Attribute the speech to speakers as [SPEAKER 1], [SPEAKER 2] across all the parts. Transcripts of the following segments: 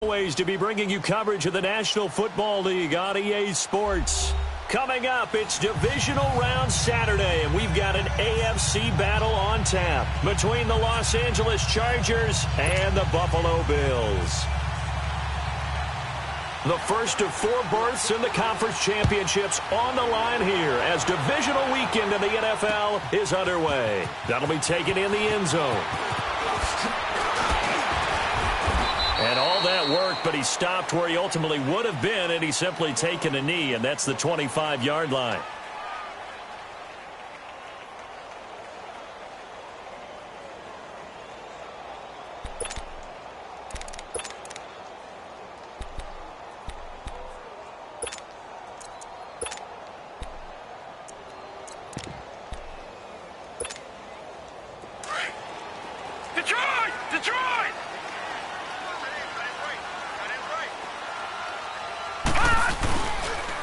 [SPEAKER 1] Ways to be bringing you coverage of the National Football League on EA Sports. Coming up, it's Divisional Round Saturday, and we've got an AFC battle on tap between the Los Angeles Chargers and the Buffalo Bills. The first of four berths in the conference championships on the line here as divisional weekend in the NFL is underway. That'll be taken in the end zone. And all that work, but he stopped where he ultimately would have been, and he's simply taken a knee, and that's the 25-yard line.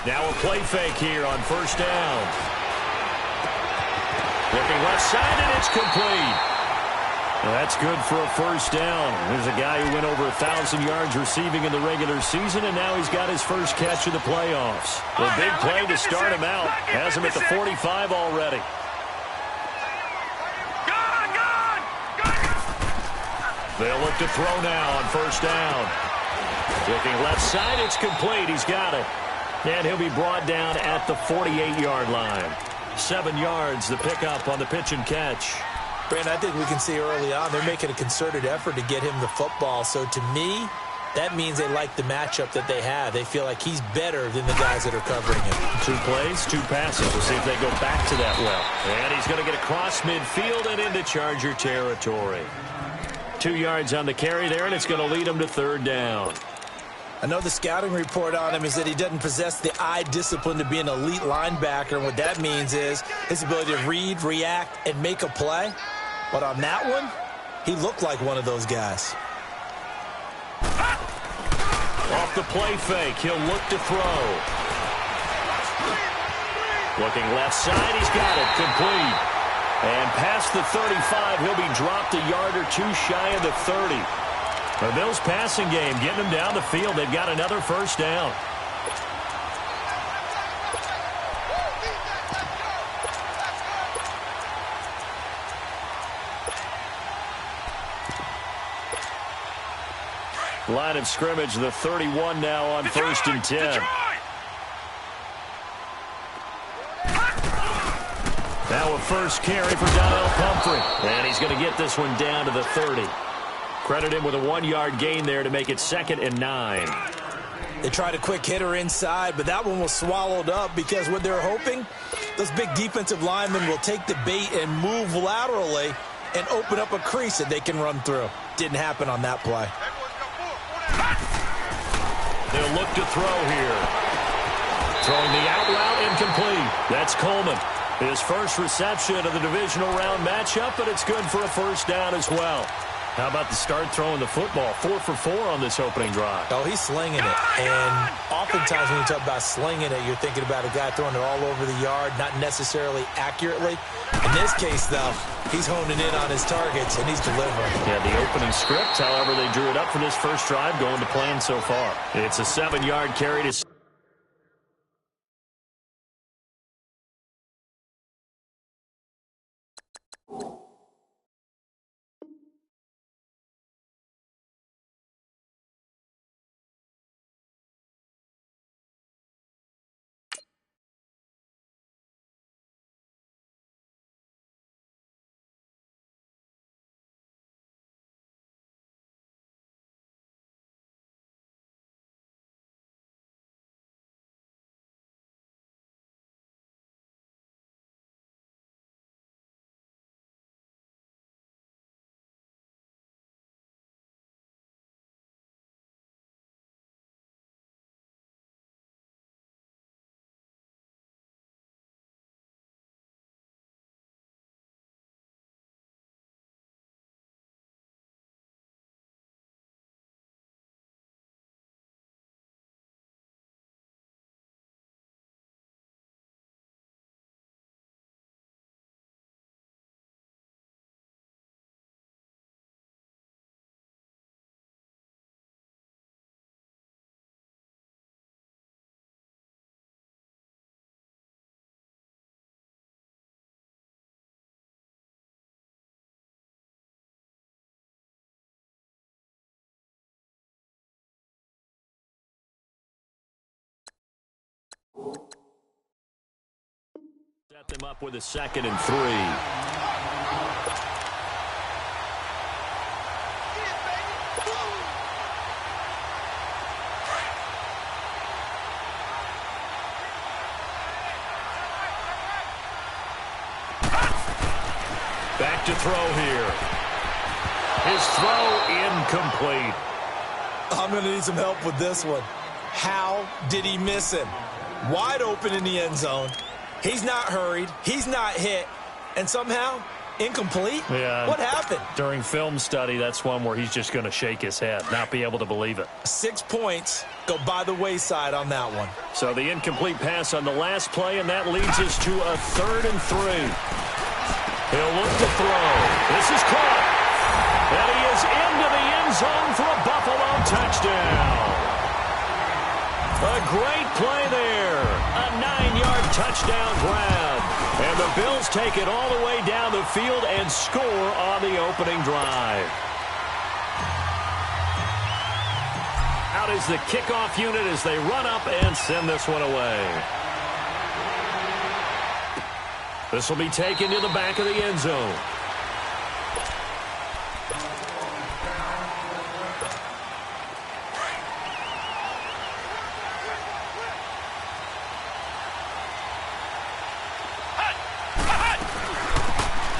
[SPEAKER 1] Now a play fake here on first down. Looking left side, and it's complete. Well, that's good for a first down. There's a guy who went over 1,000 yards receiving in the regular season, and now he's got his first catch of the playoffs. A big play to start him out. Has him at the 45 already. They'll look to throw now on first down. Looking left side, it's complete. He's got it. And he'll be brought down at the 48-yard line. 7 yards, the pickup on the pitch and catch.
[SPEAKER 2] Brandon, I think we can see early on they're making a concerted effort to get him the football. So to me, that means they like the matchup that they have. They feel like he's better than the guys that are covering him.
[SPEAKER 1] 2 plays, 2 passes. We'll see if they go back to that well. And he's going to get across midfield and into Charger territory. 2 yards on the carry there, and it's going to lead him to third down.
[SPEAKER 2] I know the scouting report on him is that he doesn't possess the eye discipline to be an elite linebacker. And what that means is his ability to read, react, and make a play. But on that one, he looked like one of those guys.
[SPEAKER 1] Off the play fake, he'll look to throw. Looking left side, he's got it, complete. And past the 35, he'll be dropped a yard or 2 shy of the 30. The Bills passing game getting them down the field. They've got another first down. Line of scrimmage, the 31 now on first and 10. Now a first carry for Donnell Pumphrey. And he's going to get this one down to the 30. Credit him with a 1-yard gain there to make it 2nd and 9.
[SPEAKER 2] They tried a quick hitter inside, but that one was swallowed up because what they're hoping, those big defensive linemen will take the bait and move laterally and open up a crease that they can run through. Didn't happen on that play.
[SPEAKER 1] They'll look to throw here. Throwing the out route, incomplete. That's Coleman. His first reception of the divisional round matchup, but it's good for a first down as well. How about the start throwing the football? 4 for 4 on this opening drive.
[SPEAKER 2] Oh, he's slinging it. And oftentimes when you talk about slinging it, you're thinking about a guy throwing it all over the yard, not necessarily accurately. In this case, though, he's honing in on his targets, and he's delivering.
[SPEAKER 1] Yeah, the opening script, however, they drew it up for this first drive, going to plan so far. It's a 7-yard carry to Set them up with a 2nd and 3. Back to throw here. His throw incomplete.
[SPEAKER 2] I'm going to need some help with this one. How did he miss him? Wide open in the end zone. He's not hurried. He's not hit. And somehow, incomplete?
[SPEAKER 1] Yeah.
[SPEAKER 2] What happened?
[SPEAKER 1] During film study, that's one where he's just going to shake his head, not be able to believe it.
[SPEAKER 2] 6 points go by the wayside on that one.
[SPEAKER 1] So the incomplete pass on the last play, and that leads us to a 3rd and 3. He'll look to throw. This is caught. And he is into the end zone for a Buffalo touchdown. A great play there. A 9-yard touchdown grab. And the Bills take it all the way down the field and score on the opening drive. Out is the kickoff unit as they run up and send this one away. This will be taken to the back of the end zone.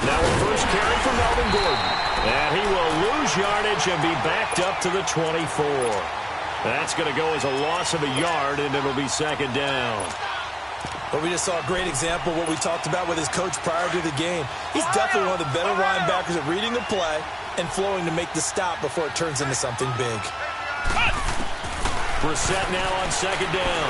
[SPEAKER 1] Now a first carry for Melvin Gordon. And he will lose yardage and be backed up to the 24. That's going to go as a loss of a yard, and it'll be 2nd down.
[SPEAKER 2] But we just saw a great example of what we talked about with his coach prior to the game. He's definitely one of the better linebackers at reading the play and flowing to make the stop before it turns into something big.
[SPEAKER 1] Brissett now on 2nd down.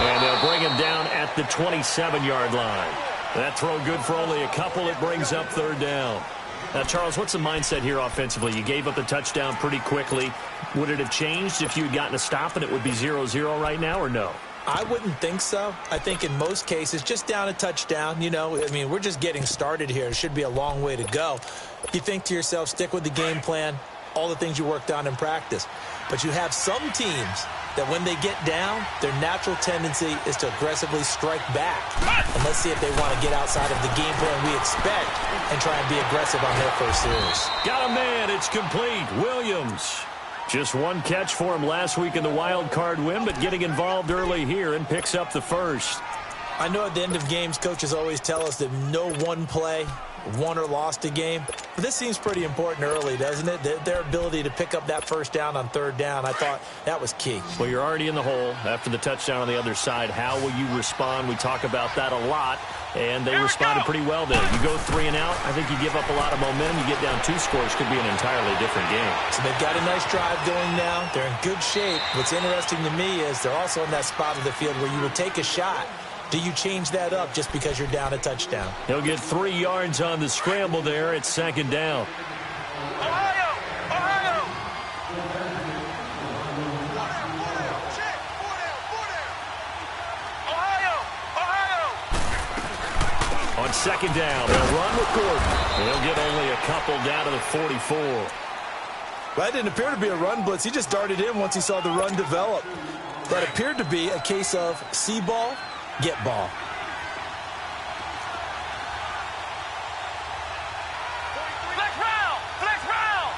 [SPEAKER 1] And they'll bring him down at the 27-yard line. That throw good for only a couple. It brings up 3rd down. Now, Charles, what's the mindset here offensively? You gave up the touchdown pretty quickly. Would it have changed if you had gotten a stop and it would be 0-0 right now, or no?
[SPEAKER 2] I wouldn't think so. I think in most cases, just down a touchdown, you know, I mean, we're just getting started here. It should be a long way to go. You think to yourself, stick with the game plan, all the things you worked on in practice. But you have some teams that when they get down, their natural tendency is to aggressively strike back. And let's see if they want to get outside of the game plan we expect and try and be aggressive on their first series.
[SPEAKER 1] Got a man. It's complete. Williams. Just one catch for him last week in the wild card win, but getting involved early here and picks up the first.
[SPEAKER 2] I know at the end of games, coaches always tell us that no one play won or lost a game. But this seems pretty important early, doesn't it? Their ability to pick up that first down on 3rd down, I thought that was key.
[SPEAKER 1] Well, you're already in the hole after the touchdown on the other side. How will you respond? We talk about that a lot, and they responded pretty well there. You go 3 and out, I think you give up a lot of momentum. You get down 2 scores, could be an entirely different game.
[SPEAKER 2] So they've got a nice drive going now. They're in good shape. What's interesting to me is they're also in that spot of the field where you would take a shot. Do you change that up just because you're down a touchdown?
[SPEAKER 1] He'll get 3 yards on the scramble there. It's 2nd down.
[SPEAKER 3] Ohio! Ohio! Ohio! Ohio!
[SPEAKER 1] On 2nd down, they'll run with Gordon. He'll get only a couple down to the 44.
[SPEAKER 2] That didn't appear to be a run blitz. He just darted in once he saw the run develop. That appeared to be a case of see ball, get ball.
[SPEAKER 3] Flex round! Flex round!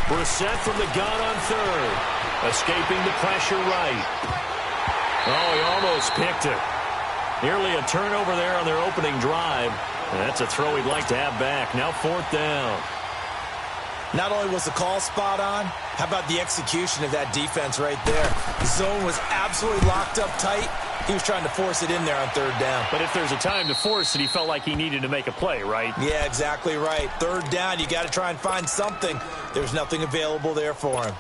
[SPEAKER 1] Brissett from the gun on 3rd. Escaping the pressure right. Oh, he almost picked it. Nearly a turnover there on their opening drive. And that's a throw he'd like to have back. Now 4th down.
[SPEAKER 2] Not only was the call spot on, how about the execution of that defense right there? The zone was absolutely locked up tight. He was trying to force it in there on 3rd down.
[SPEAKER 1] But if there's a time to force it, he felt like he needed to make a play, right?
[SPEAKER 2] Yeah, exactly right. 3rd down, you got to try and find something. There's nothing available there for him.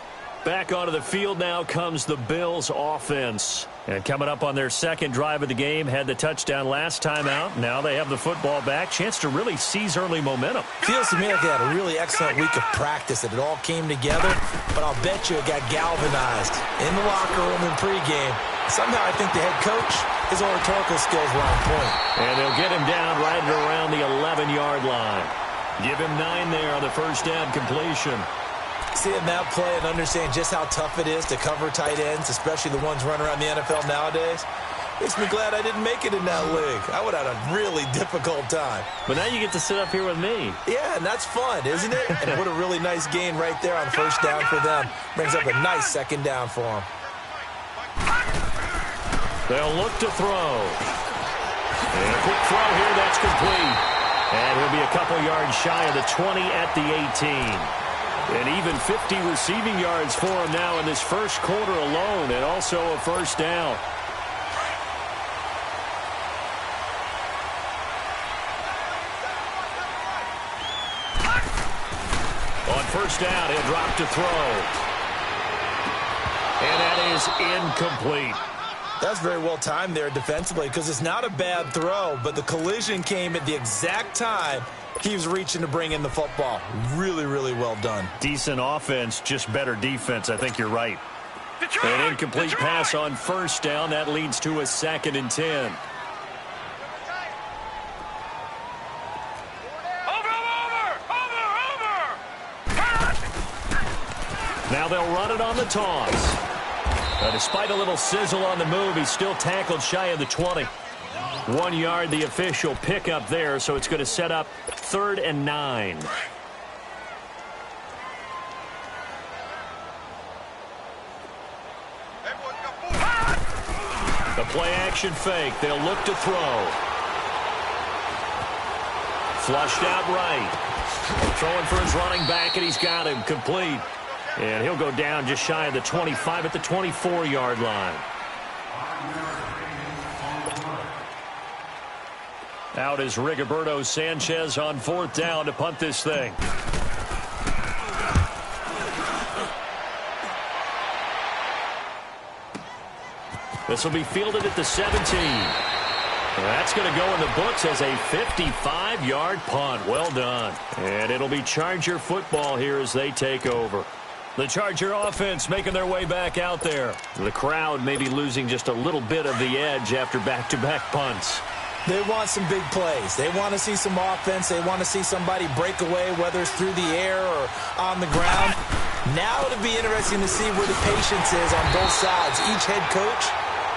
[SPEAKER 1] Back onto the field now comes the Bills offense. And coming up on their 2nd drive of the game, had the touchdown last time out. Now they have the football back. Chance to really seize early momentum.
[SPEAKER 2] Feels to me like they had a really excellent week of practice, that it all came together. But I'll bet you it got galvanized in the locker room in pregame. Somehow I think the head coach, his oratorical skills were on point.
[SPEAKER 1] And they'll get him down right around the 11-yard line. Give him 9 there on the first down completion.
[SPEAKER 2] Seeing that play and understanding just how tough it is to cover tight ends, especially the ones running around the NFL nowadays, makes me glad I didn't make it in that league. I would have had a really difficult time.
[SPEAKER 1] But now you get to sit up here with me.
[SPEAKER 2] Yeah, and that's fun, isn't it? And what a really nice gain right there on first down for them. Brings up a nice second down for them.
[SPEAKER 1] They'll look to throw. And a quick throw here, that's complete. And he'll be a couple yards shy of the 20 at the 18. And even 50 receiving yards for him now in this first quarter alone, and also a first down. On first down, he'll drop to throw. And that is incomplete.
[SPEAKER 2] That's very well timed there defensively because it's not a bad throw, but the collision came at the exact time he was reaching to bring in the football. Really, really well done.
[SPEAKER 1] Decent offense, just better defense. I think you're right. An incomplete pass on first down. That leads to a 2nd and 10. Now they'll run it on the toss. Despite a little sizzle on the move, he's still tackled shy of the 20. 1 yard, the official pickup there, so it's going to set up 3rd and 9. The play action fake. They'll look to throw. Flushed out right. Throwing for his running back, and he's got him complete. And he'll go down just shy of the 25 at the 24-yard line. Out is Rigoberto Sanchez on 4th down to punt this thing. This will be fielded at the 17. That's going to go in the books as a 55-yard punt. Well done. And it'll be Charger football here as they take over. The Charger offense making their way back out there. The crowd may be losing just a little bit of the edge after back-to-back punts.
[SPEAKER 2] They want some big plays. They want to see some offense. They want to see somebody break away, whether it's through the air or on the ground. Now it'll be interesting to see where the patience is on both sides. Each head coach,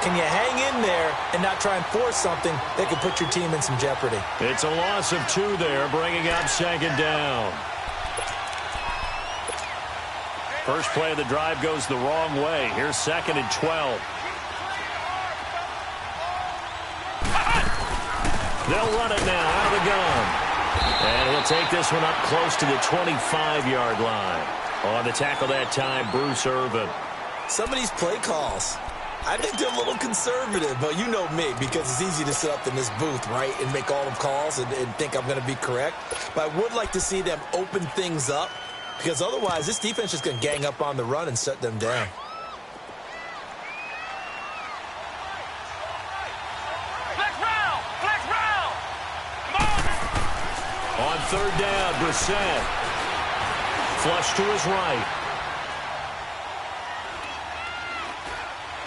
[SPEAKER 2] can you hang in there and not try and force something that could put your team in some jeopardy?
[SPEAKER 1] It's a loss of 2 there, bringing up 2nd down. First play of the drive goes the wrong way. Here's 2nd and 12. They'll run it now out of the gun. And he'll take this one up close to the 25-yard line. On the tackle that time, Bruce Irvin.
[SPEAKER 2] Some of these play calls, I think they're a little conservative, but you know me, because it's easy to sit up in this booth, right, and make all the calls and think I'm going to be correct. But I would like to see them open things up, because otherwise this defense is going to gang up on the run and shut them down.
[SPEAKER 1] On 3rd down, Brissett. Flush to his right.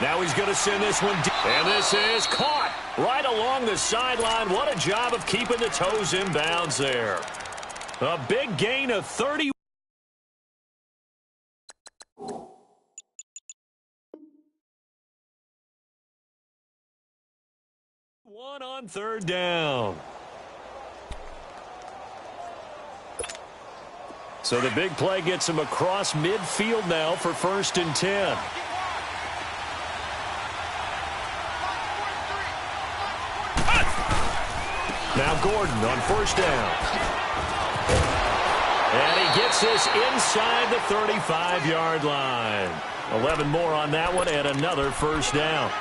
[SPEAKER 1] Now he's going to send this one deep. And this is caught right along the sideline. What a job of keeping the toes in bounds there. A big gain of 30. One on 3rd down. So the big play gets him across midfield now for 1st and 10. Now Gordon on 1st down. And he gets this inside the 35-yard line. 11 more on that one and another 1st down.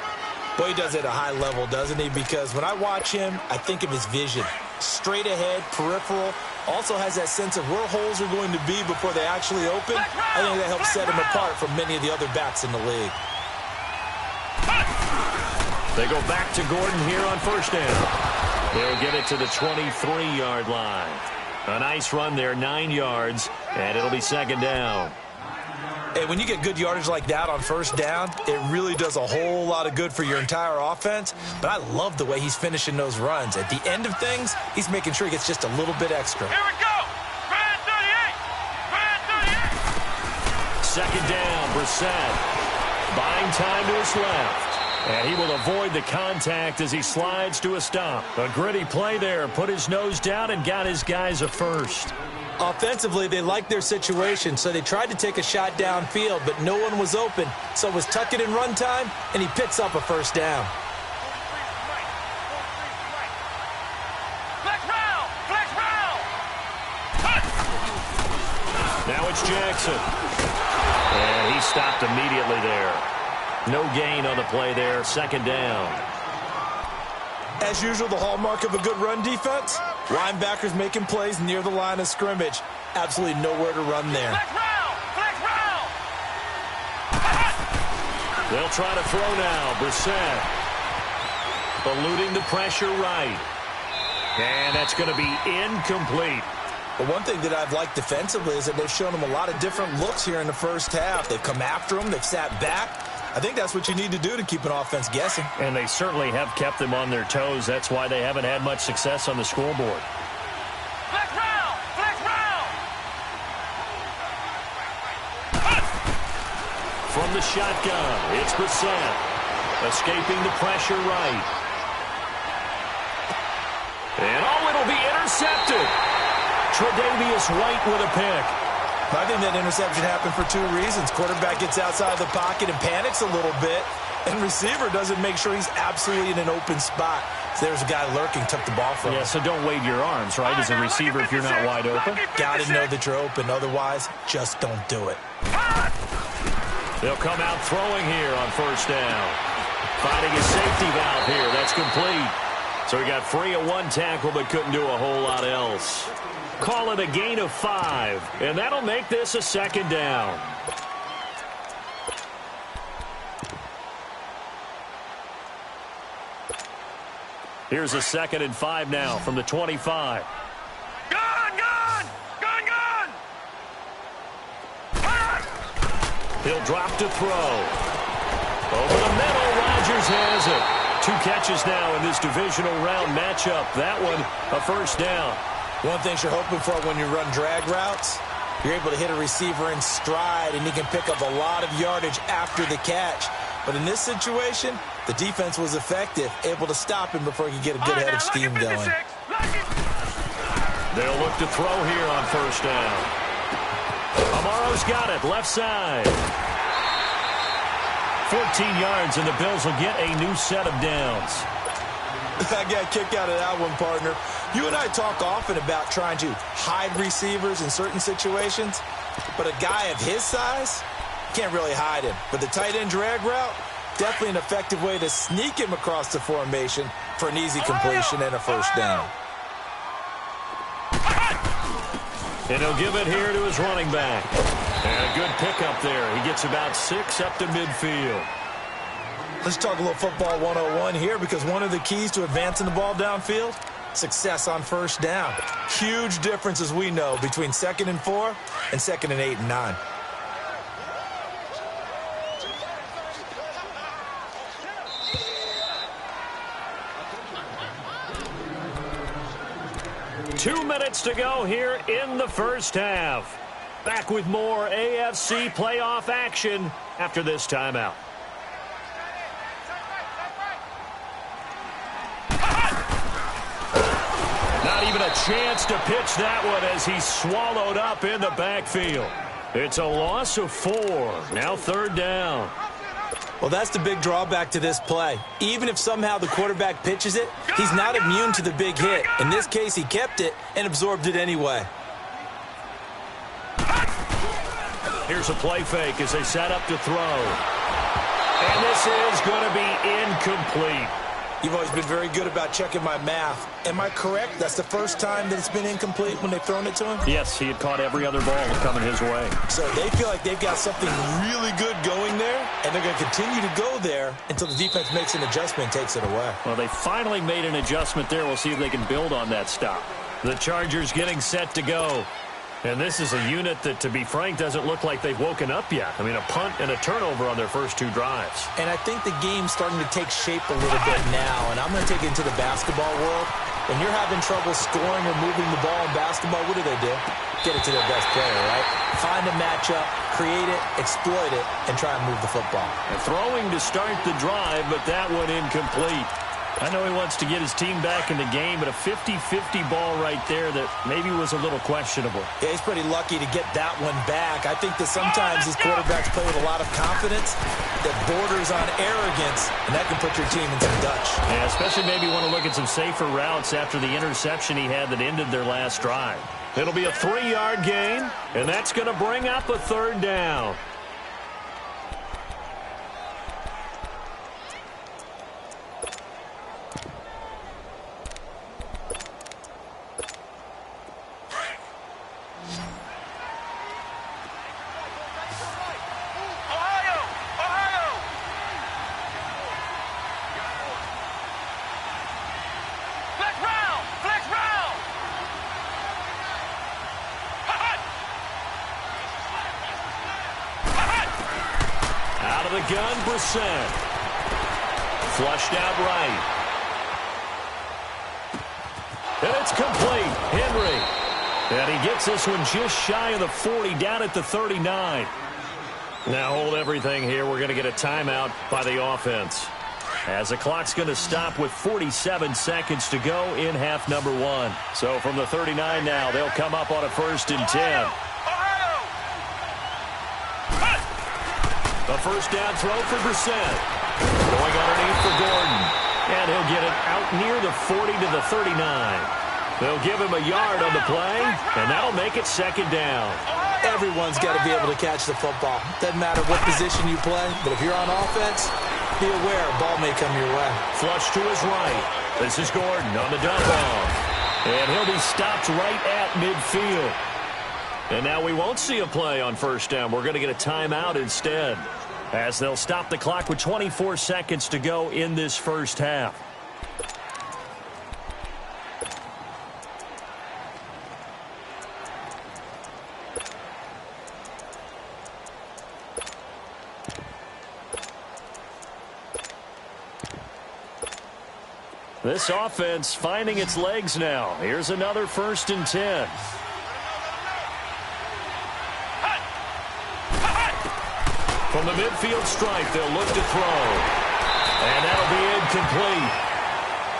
[SPEAKER 2] Boy, he does it at a high level, doesn't he? Because when I watch him, I think of his vision. Straight ahead, peripheral. Also has that sense of where holes are going to be before they actually open. I think that helps set him apart from many of the other backs in the league.
[SPEAKER 1] They go back to Gordon here on 1st down. They'll get it to the 23-yard line. A nice run there, 9 yards, and it'll be 2nd down.
[SPEAKER 2] Hey, when you get good yardage like that on 1st down, it really does a whole lot of good for your entire offense. But I love the way he's finishing those runs. At the end of things, he's making sure he gets just a little bit extra.
[SPEAKER 3] Here we go. Red 38. Red 38.
[SPEAKER 1] second down. Brissett buying time to his left. And he will avoid the contact as he slides to a stop. A gritty play there. Put his nose down and got his guys a first.
[SPEAKER 2] Offensively, they liked their situation, so they tried to take a shot downfield, but no one was open. So it was tuck it in run time, and he picks up a first down.
[SPEAKER 3] Flex round! Flex round!
[SPEAKER 1] Now it's Jackson. And he stopped immediately there. No gain on the play there. Second down.
[SPEAKER 2] As usual, the hallmark of a good run defense, linebackers making plays near the line of scrimmage. Absolutely nowhere to run there.
[SPEAKER 3] Flex round! Flex round!
[SPEAKER 1] They'll try to throw now. Brissett eluding the pressure right. And that's going to be incomplete.
[SPEAKER 2] But one thing that I've liked defensively is that they've shown them a lot of different looks here in the first half. They've come after them. They've sat back. I think that's what you need to do to keep an offense guessing.
[SPEAKER 1] And they certainly have kept them on their toes. That's why they haven't had much success on the scoreboard.
[SPEAKER 3] Flex round! Flex round!
[SPEAKER 1] From the shotgun, it's Brissett. Escaping the pressure right. And it'll be intercepted. Tre'Davious White with a pick.
[SPEAKER 2] I think that interception happened for two reasons. Quarterback gets outside the pocket and panics a little bit, and receiver doesn't make sure he's absolutely in an open spot. So there's a guy lurking, took the ball from him.
[SPEAKER 1] Yeah, so don't wave your arms, right, as a receiver if you're not wide open.
[SPEAKER 2] Got to know that you're open. Otherwise, just don't do it.
[SPEAKER 1] They'll come out throwing here on first down. Finding a safety valve here. That's complete. So he got free of one tackle but couldn't do a whole lot else. Call it a gain of 5, and that'll make this a second down. Here's a 2nd and 5 now from the 25.
[SPEAKER 3] Gun! Gun! Gun! Gun!
[SPEAKER 1] He'll drop to throw. Over the middle, Rodgers has it. 2 catches now in this divisional round matchup. That one, a first down.
[SPEAKER 2] One thing you're hoping for when you run drag routes, you're able to hit a receiver in stride, and he can pick up a lot of yardage after the catch. But in this situation, the defense was effective, able to stop him before he could get a good head of steam going.
[SPEAKER 1] They'll look to throw here on first down. Amaro's got it, left side. 14 yards, and the Bills will get a new set of downs.
[SPEAKER 2] I got a kick out of that one, partner. You and I talk often about trying to hide receivers in certain situations, but a guy of his size can't really hide him. But the tight end drag route, definitely an effective way to sneak him across the formation for an easy completion and a first down.
[SPEAKER 1] And he'll give it here to his running back. And a good pickup there. He gets about 6 up to midfield.
[SPEAKER 2] Let's talk a little football 101 here, because one of the keys to advancing the ball downfield, success on first down. Huge difference, as we know, between 2nd and 4 and 2nd and 8 and 9.
[SPEAKER 1] Two minutes to go here in the first half. Back with more AFC playoff action after this timeout. Not even a chance to pitch that one as he's swallowed up in the backfield. It's a loss of 4. Now 3rd down.
[SPEAKER 2] Well, that's the big drawback to this play. Even if somehow the quarterback pitches it, he's not immune to the big hit. In this case, he kept it and absorbed it anyway.
[SPEAKER 1] Here's a play fake as they set up to throw. And this is going to be incomplete.
[SPEAKER 2] You've always been very good about checking my math. Am I correct? That's the first time that it's been incomplete when they've thrown it to him?
[SPEAKER 1] Yes, he had caught every other ball coming his way.
[SPEAKER 2] So they feel like they've got something really good going there, and they're going to continue to go there until the defense makes an adjustment and takes it away.
[SPEAKER 1] Well, they finally made an adjustment there. We'll see if they can build on that stop. The Chargers getting set to go. And this is a unit that, to be frank, doesn't look like they've woken up yet. I mean, a punt and a turnover on their first 2 drives.
[SPEAKER 2] And I think the game's starting to take shape a little bit now, and I'm going to take it into the basketball world. When you're having trouble scoring or moving the ball in basketball, what do? Get it to their best player, right? Find a matchup, create it, exploit it, and try and move the football.
[SPEAKER 1] And throwing to start the drive, but that one incomplete. I know he wants to get his team back in the game, but a 50-50 ball right there that maybe was a little questionable.
[SPEAKER 2] Yeah, he's pretty lucky to get that one back. I think that sometimes these quarterbacks play with a lot of confidence that borders on arrogance, and that can put your team in some Dutch.
[SPEAKER 1] Yeah, especially maybe want to look at some safer routes after the interception he had that ended their last drive. It'll be a 3-yard gain, and that's going to bring up a third down. Gun, Brissett. Flushed out right. And it's complete. Henry. And he gets this one just shy of the 40, down at the 39. Now hold everything here. We're going to get a timeout by the offense, as the clock's going to stop with 47 seconds to go in half number 1. So from the 39 now, they'll come up on a 1st and 10. A first down throw for Brissett. Going underneath for Gordon. And he'll get it out near the 40 to the 39. They'll give him a yard on the play, and that'll make it 2nd down.
[SPEAKER 2] Everyone's got to be able to catch the football. Doesn't matter what position you play, but if you're on offense, be aware a ball may come your way.
[SPEAKER 1] Flush to his right. This is Gordon on the dump off. And he'll be stopped right at midfield. And now we won't see a play on 1st down. We're going to get a timeout instead, as they'll stop the clock with 24 seconds to go in this first half. This offense finding its legs now. Here's another 1st and 10. From the midfield stripe, they'll look to throw. And that'll be incomplete.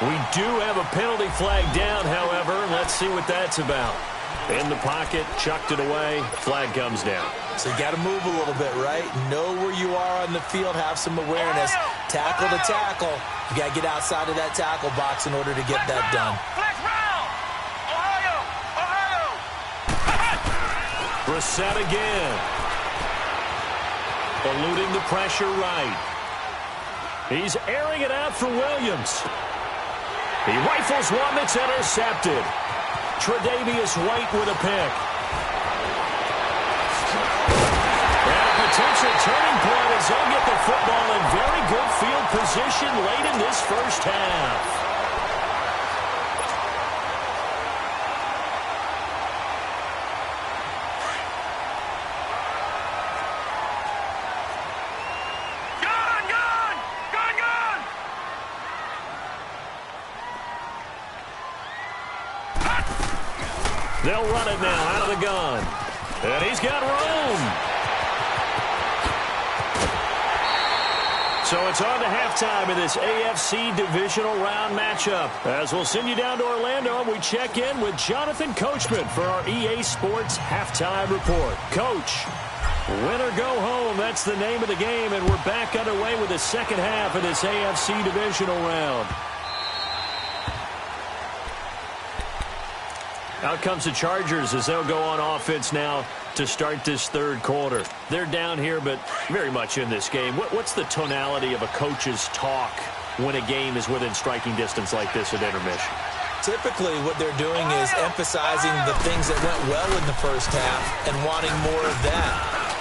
[SPEAKER 1] We do have a penalty flag down, however. Let's see what that's about. In the pocket, chucked it away. Flag comes down.
[SPEAKER 2] So you got to move a little bit, right? Know where you are on the field, have some awareness. Tackle to tackle. You got to get outside of that tackle box in order to get that done.
[SPEAKER 1] Brissett again. Eluding the pressure right. He's airing it out for Williams. He rifles one that's intercepted. Tre'Davious White with a pick. And a potential turning point as they'll get the football in very good field position late in this first half. They'll run it now out of the gun. And he's got room. So it's on to halftime in this AFC divisional round matchup. As we'll send you down to Orlando, and we check in with Jonathan Coachman for our EA Sports halftime report. Coach, win or go home, that's the name of the game, and we're back underway with the second half of this AFC divisional round. Out comes the Chargers as they'll go on offense now to start this third quarter. They're down here, but very much in this game. What's the tonality of a coach's talk when a game is within striking distance like this at intermission?
[SPEAKER 2] Typically, what they're doing is emphasizing the things that went well in the first half and wanting more of that.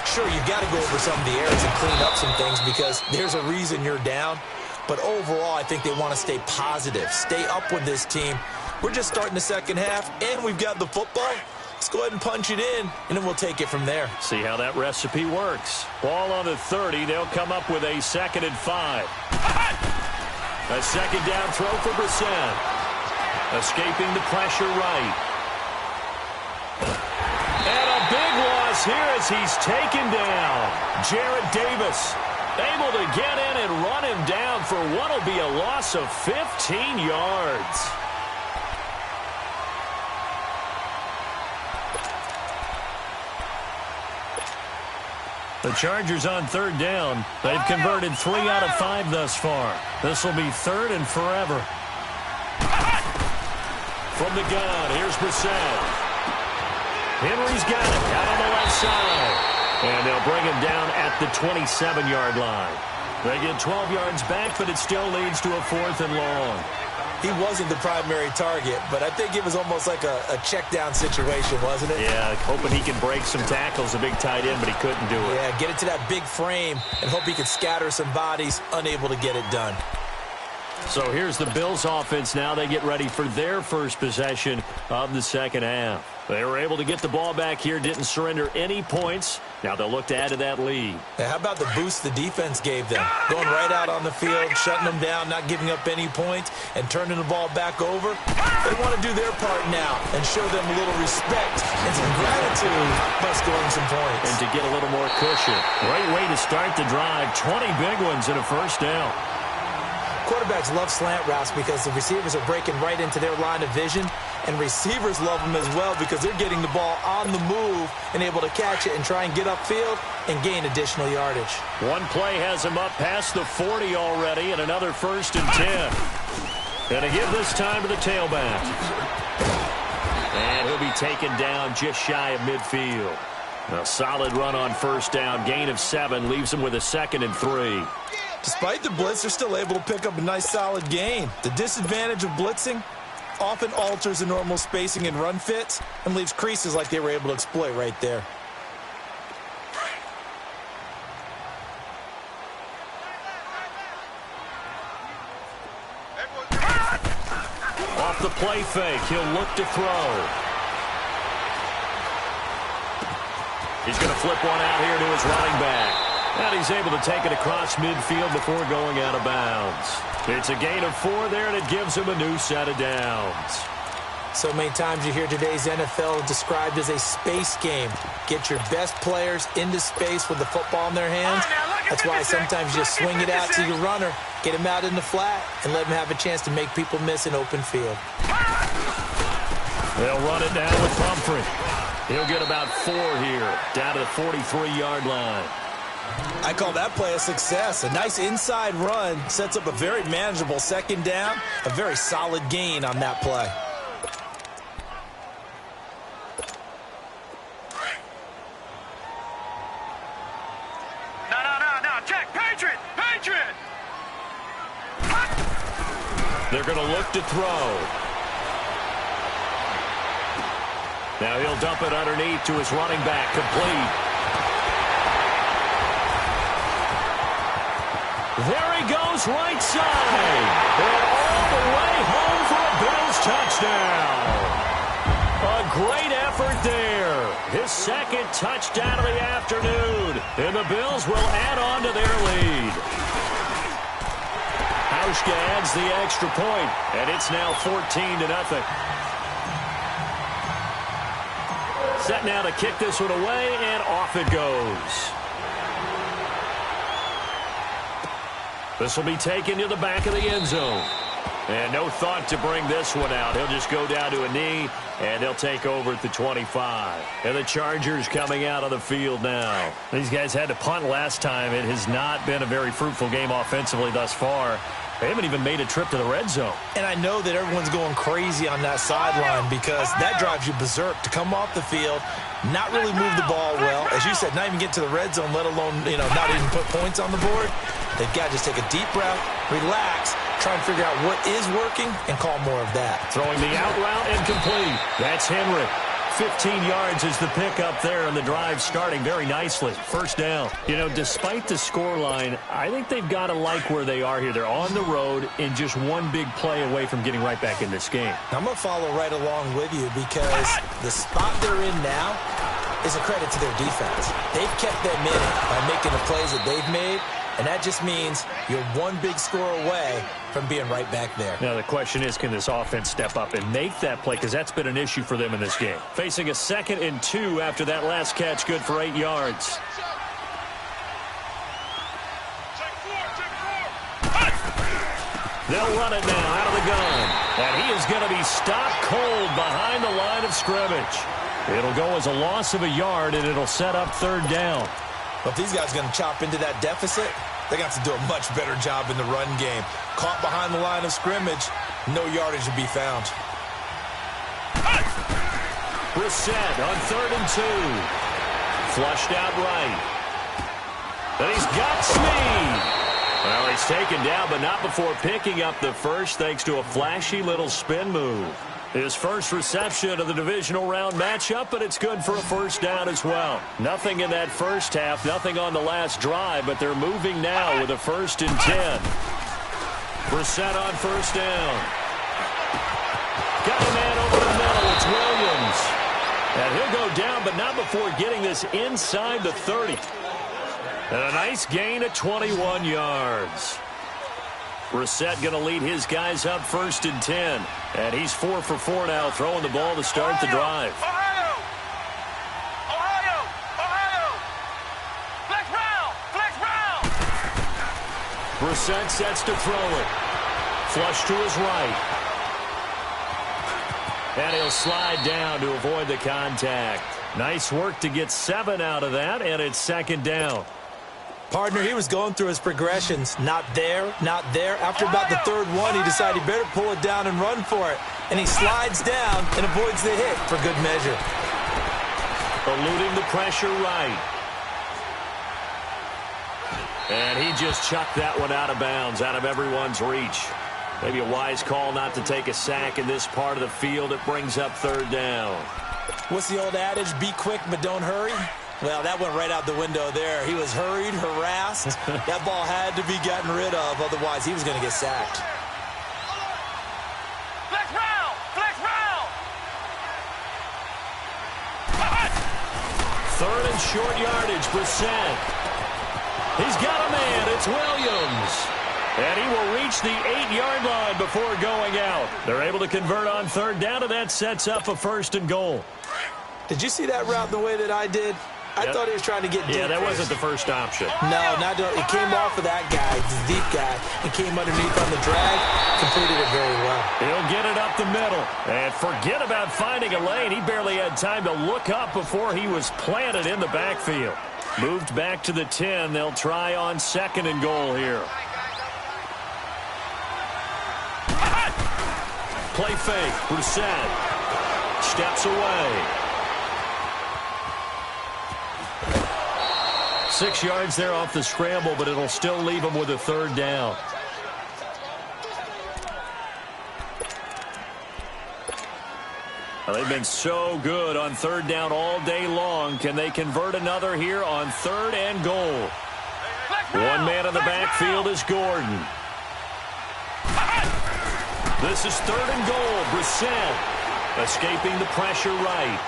[SPEAKER 2] Sure, you've got to go over some of the errors and clean up some things because there's a reason you're down. But overall, I think they want to stay positive, stay up with this team. We're just starting the second half, and we've got the football. Let's go ahead and punch it in, and then we'll take it from there.
[SPEAKER 1] See how that recipe works. Ball on the 30. They'll come up with a 2nd and 5. A second down throw for Brissett. Escaping the pressure right. And a big loss here as he's taken down. Jarrett Davis able to get in and run him down for what will be a loss of 15 yards. The Chargers on third down. They've converted 3 out of 5 thus far. This will be third and forever. From the gun, here's Brissett. Henry's got it out on the left side. And they'll bring him down at the 27-yard line. They get 12 yards back, but it still leads to a 4th and long.
[SPEAKER 2] He wasn't the primary target, but I think it was almost like a check-down situation, wasn't it?
[SPEAKER 1] Yeah, hoping he can break some tackles, a big tight end, but he couldn't do it.
[SPEAKER 2] Yeah, get it to that big frame and hope he could scatter some bodies, unable to get it done.
[SPEAKER 1] So here's the Bills offense now. They get ready for their first possession of the second half. They were able to get the ball back here, didn't surrender any points. Now they'll look to add to that lead.
[SPEAKER 2] Now, how about the boost the defense gave them? Going right out on the field, shutting them down, not giving up any points, and turning the ball back over. They want to do their part now and show them a little respect and some gratitude by scoring some points.
[SPEAKER 1] And to get a little more cushion. Great way to start the drive. 20 big ones and a first down.
[SPEAKER 2] Quarterbacks love slant routes because the receivers are breaking right into their line of vision, and receivers love them as well because they're getting the ball on the move and able to catch it and try and get upfield and gain additional yardage.
[SPEAKER 1] One play has him up past the 40 already, and another 1st and 10. Gonna give this time to the tailback. And he'll be taken down just shy of midfield. A solid run on first down, gain of 7, leaves him with a 2nd and 3.
[SPEAKER 2] Despite the blitz, they're still able to pick up a nice solid gain. The disadvantage of blitzing often alters the normal spacing and run fits and leaves creases like they were able to exploit right there.
[SPEAKER 1] Off the play fake, he'll look to throw. He's going to flip one out here to his running back. And he's able to take it across midfield before going out of bounds. It's a gain of 4 there, and it gives him a new set of downs.
[SPEAKER 2] So many times you hear today's NFL described as a space game. Get your best players into space with the football in their hands. That's why sometimes you just swing it out to your runner, get him out in the flat, and let him have a chance to make people miss an open field.
[SPEAKER 1] They'll run it down with Pumphrey. He'll get about 4 here, down to the 43-yard line.
[SPEAKER 2] I call that play a success. A nice inside run sets up a very manageable second down. A very solid gain on that play.
[SPEAKER 3] No, check. Patriot! Patriot!
[SPEAKER 1] They're going to look to throw. Now he'll dump it underneath to his running back, complete. There he goes, right side. And all the way home for a Bills touchdown. A great effort there. His 2nd touchdown of the afternoon. And the Bills will add on to their lead. Hauschka adds the extra point, and it's now 14-0. Set now to kick this one away, and off it goes. This will be taken to the back of the end zone. And no thought to bring this one out. He'll just go down to a knee, and they'll take over at the 25. And the Chargers coming out on the field now. These guys had to punt last time. It has not been a very fruitful game offensively thus far. They haven't even made a trip to the red zone.
[SPEAKER 2] And I know that everyone's going crazy on that sideline because that drives you berserk to come off the field, not really move the ball well. As you said, not even get to the red zone, let alone, not even put points on the board. They've got to just take a deep breath, relax, try and figure out what is working, and call more of that.
[SPEAKER 1] Throwing the out route incomplete. That's Henry. 15 yards is the pickup there, and the drive starting very nicely. First down. Despite the scoreline, I think they've got to like where they are here. They're on the road and just one big play away from getting right back in this game.
[SPEAKER 2] I'm going to follow right along with you because the spot they're in now is a credit to their defense. They've kept them in it by making the plays that they've made, And that just means you're one big score away from being right back there.
[SPEAKER 1] Now, the question is, can this offense step up and make that play? Because that's been an issue for them in this game. Facing a 2nd and 2 after that last catch, good for 8 yards. They'll run it now out of the gun. And he is going to be stopped cold behind the line of scrimmage. It'll go as a loss of a yard, and it'll set up 3rd down.
[SPEAKER 2] But if these guys are going to chop into that deficit, they got to do a much better job in the run game. Caught behind the line of scrimmage, no yardage to be found.
[SPEAKER 1] Brissett on 3rd and 2. Flushed out right. And he's got Snead. Well, he's taken down, but not before picking up the first thanks to a flashy little spin move. His first reception of the divisional round matchup, but it's good for a 1st down as well. Nothing in that first half, nothing on the last drive, but they're moving now with a 1st and 10. Brissett on 1st down. Got a man over the middle. It's Williams. And he'll go down, but not before getting this inside the 30. And a nice gain of 21 yards. Brissett going to lead his guys up 1st and 10. And he's 4 for 4 now, throwing the ball to start the drive.
[SPEAKER 3] Ohio! Flex round!
[SPEAKER 1] Brissett sets to throw it. Flush to his right. And he'll slide down to avoid the contact. Nice work to get 7 out of that, and it's 2nd down.
[SPEAKER 2] Partner, he was going through his progressions. Not there, not there. After about the 3rd one, he decided he better pull it down and run for it. And he slides down and avoids the hit for good measure.
[SPEAKER 1] Eluding the pressure right. And he just chucked that one out of bounds, out of everyone's reach. Maybe a wise call not to take a sack in this part of the field. It brings up 3rd down.
[SPEAKER 2] What's the old adage? Be quick, but don't hurry. Well, that went right out the window there. He was hurried, harassed. That ball had to be gotten rid of. Otherwise, he was going to get sacked.
[SPEAKER 3] Flex round!
[SPEAKER 1] 3rd and short yardage, Brissett. He's got a man. It's Williams. And he will reach the 8-yard line before going out. They're able to convert on 3rd down, and that sets up a 1st and goal.
[SPEAKER 2] Did you see that route the way that I did? I thought he was trying to get deep.
[SPEAKER 1] Yeah, that wasn't the first option.
[SPEAKER 2] No, not it came off of that guy, the deep guy, and came underneath on the drag, completed it very well.
[SPEAKER 1] He'll get it up the middle. And forget about finding a lane. He barely had time to look up before he was planted in the backfield. Moved back to the 10. They'll try on 2nd and goal here. Play fake. Brissett steps away. 6 yards there off the scramble, but it'll still leave him with a 3rd down. Well, they've been so good on 3rd down all day long. Can they convert another here on 3rd and goal? One man in the backfield is Gordon. This is 3rd and goal. Brissett escaping the pressure right.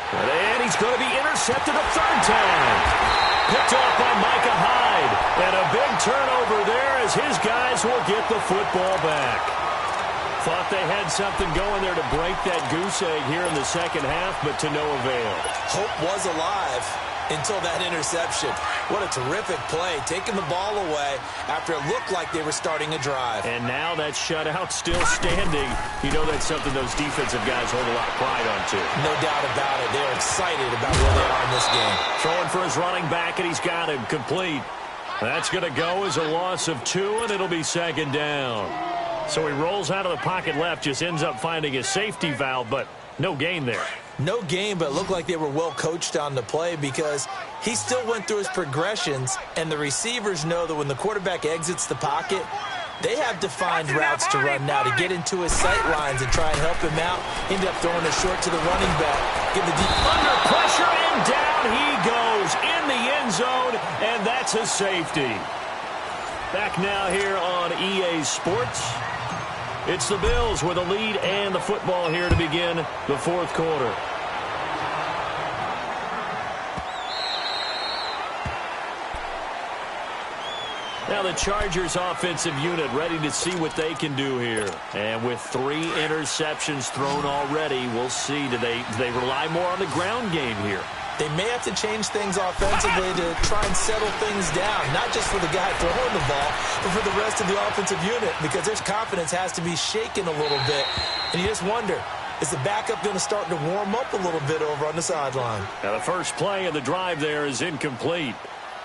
[SPEAKER 1] And he's going to be intercepted a 3rd time. Picked off by Micah Hyde. And a big turnover there as his guys will get the football back. Thought they had something going there to break that goose egg here in the 2nd half, but to no avail.
[SPEAKER 2] Hope was alive until that interception. What a terrific play, taking the ball away after it looked like they were starting a drive.
[SPEAKER 1] And now that shutout still standing. You know that's something those defensive guys hold a lot of pride on, too.
[SPEAKER 2] No doubt about it. They're excited about where they are in this game.
[SPEAKER 1] Throwing for his running back, and he's got him complete. That's going to go as a loss of 2, and it'll be 2nd down. So he rolls out of the pocket left, just ends up finding a safety valve, but no gain there.
[SPEAKER 2] No gain, but it looked like they were well coached on the play because he still went through his progressions, and the receivers know that when the quarterback exits the pocket, they have defined routes to run now to get into his sight lines and try and help him out. End up throwing it short to the running back. Give the deep
[SPEAKER 1] under pressure, and down he goes in the end zone, and that's a safety. Back now here on EA Sports. It's the Bills with a lead and the football here to begin the 4th quarter. Now the Chargers offensive unit ready to see what they can do here. And with 3 interceptions thrown already, we'll see. Do they rely more on the ground game here?
[SPEAKER 2] They may have to change things offensively to try and settle things down, not just for the guy throwing the ball, but for the rest of the offensive unit, because their confidence has to be shaken a little bit. And you just wonder, is the backup going to start to warm up a little bit over on the sideline?
[SPEAKER 1] Now the first play of the drive there is incomplete.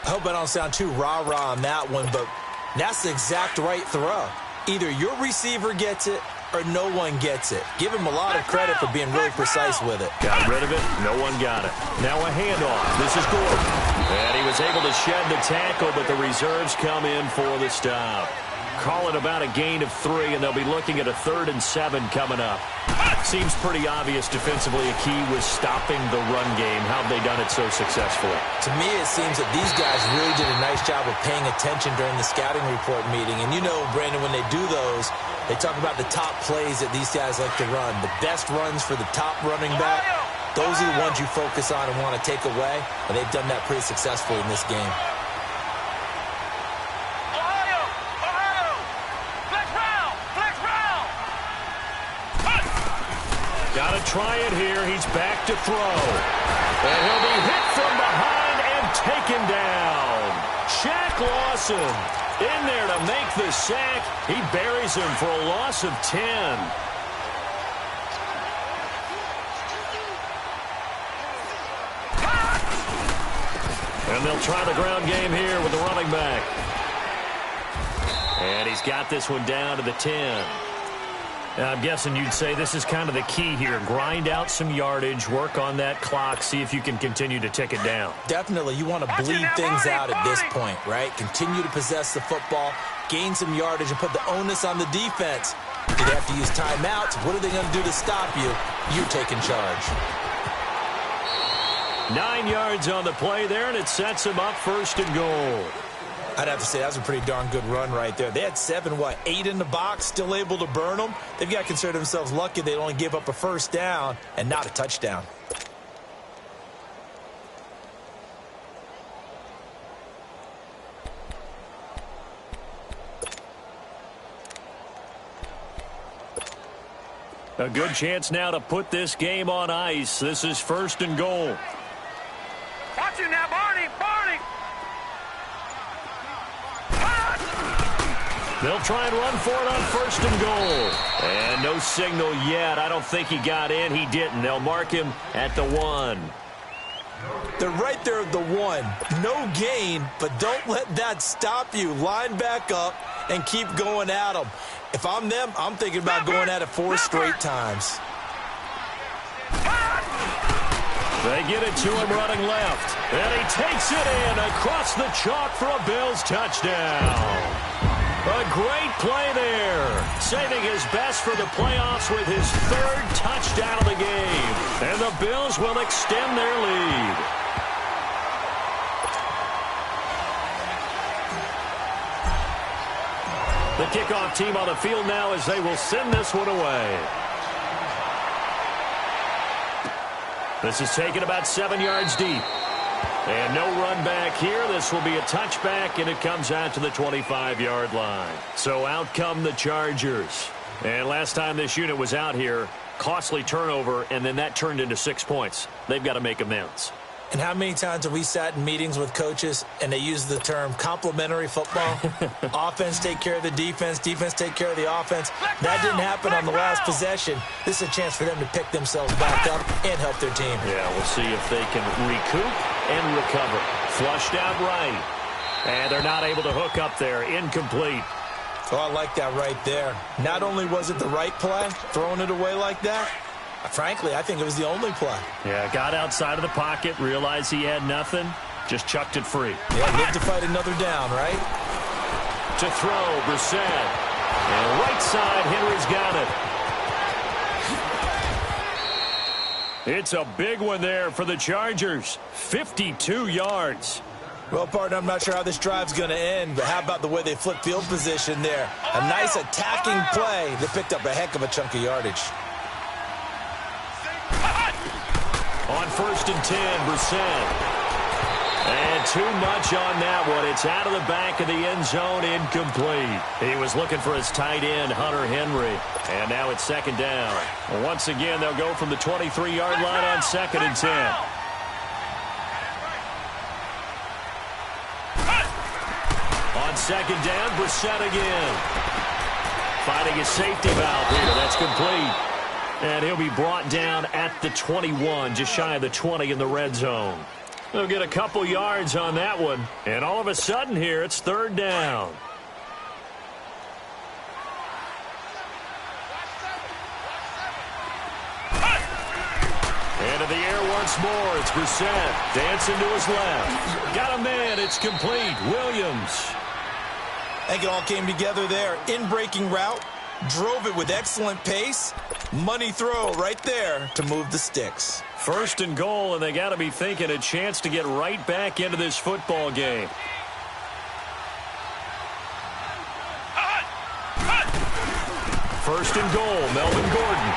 [SPEAKER 2] I hope I don't sound too rah-rah on that one, but that's the exact right throw. Either your receiver gets it or no one gets it. Give him a lot of credit for being really precise with it.
[SPEAKER 1] Got rid of it. No one got it. Now a handoff. This is Gordon. And he was able to shed the tackle, but the reserves come in for the stop. Call it about a gain of 3, and they'll be looking at a 3rd and 7 coming up. Seems pretty obvious defensively a key was stopping the run game. How have they done it so successfully?
[SPEAKER 2] To me, it seems that these guys really did a nice job of paying attention during the scouting report meeting. And you know, Brandon, when they do those, they talk about the top plays that these guys like to run. The best runs for the top running back, those are the ones you focus on and want to take away. And they've done that pretty successfully in this game.
[SPEAKER 1] Got to try it here. He's back to throw. And he'll be hit from behind and taken down. Shaq Lawson in there to make the sack. He buries him for a loss of 10. And they'll try the ground game here with the running back. And he's got this one down to the 10. I'm guessing you'd say this is kind of the key here. Grind out some yardage, work on that clock, see if you can continue to tick it down.
[SPEAKER 2] Definitely. You want to bleed things out at this point, right? Continue to possess the football, gain some yardage, and put the onus on the defense. Do they have to use timeouts? What are they going to do to stop you? You're taking charge.
[SPEAKER 1] 9 yards on the play there, and it sets him up 1st and goal.
[SPEAKER 2] I'd have to say that was a pretty darn good run right there. They had 8 in the box, still able to burn them. They've got to consider themselves lucky they only give up a 1st down and not a touchdown.
[SPEAKER 1] A good chance now to put this game on ice. This is 1st and goal.
[SPEAKER 3] Watch you now, Barney! Barney!
[SPEAKER 1] They'll try and run for it on 1st and goal. And no signal yet. I don't think he got in. He didn't. They'll mark him at the 1.
[SPEAKER 2] They're right there at the 1. No gain, but don't let that stop you. Line back up and keep going at them. If I'm them, I'm thinking about going at it 4 straight times.
[SPEAKER 1] They get it to him running left. And he takes it in across the chalk for a Bills touchdown. A great play there. Saving his best for the playoffs with his 3rd touchdown of the game. And the Bills will extend their lead. The kickoff team on the field now as they will send this one away. This is taken about 7 yards deep. And no run back here. This will be a touchback, and it comes out to the 25-yard line. So out come the Chargers. And last time this unit was out here, costly turnover, and then that turned into 6 points. They've got to make amends.
[SPEAKER 2] And how many times have we sat in meetings with coaches and they use the term complementary football? Offense take care of the defense, defense take care of the offense. That didn't happen on the last possession. This is a chance for them to pick themselves back up and help their team.
[SPEAKER 1] Yeah, we'll see if they can recoup and recover. Flushed out right. And they're not able to hook up there. Incomplete.
[SPEAKER 2] Oh, I like that right there. Not only was it the right play, throwing it away like that, frankly, I think it was the only play.
[SPEAKER 1] Yeah, got outside of the pocket, realized he had nothing, just chucked it free.
[SPEAKER 2] Yeah, live to fight another down, right?
[SPEAKER 1] To throw, Brissett. And right side, Henry's got it. It's a big one there for the Chargers. 52 yards.
[SPEAKER 2] Well, partner, I'm not sure how this drive's going to end, but how about the way they flipped field position there? A nice attacking play. They picked up a heck of a chunk of yardage.
[SPEAKER 1] On 1st and 10, Brissett. And too much on that one. It's out of the back of the end zone, incomplete. He was looking for his tight end, Hunter Henry. And now it's second down. Once again, they'll go from the 23-yard line on 2nd and 10. On 2nd down, Brissett again. Finding his safety valve here. That's complete. And he'll be brought down at the 21, just shy of the 20 in the red zone. They'll get a couple yards on that one. And all of a sudden here, it's 3rd down. Into the air once more. It's Brissett. Dancing to his left. Got a man. It's complete. Williams.
[SPEAKER 2] I think it all came together there. In-breaking route. Drove it with excellent pace. Money throw right there to move the sticks.
[SPEAKER 1] 1st and goal, and they got to be thinking a chance to get right back into this football game. First and goal, Melvin Gordon.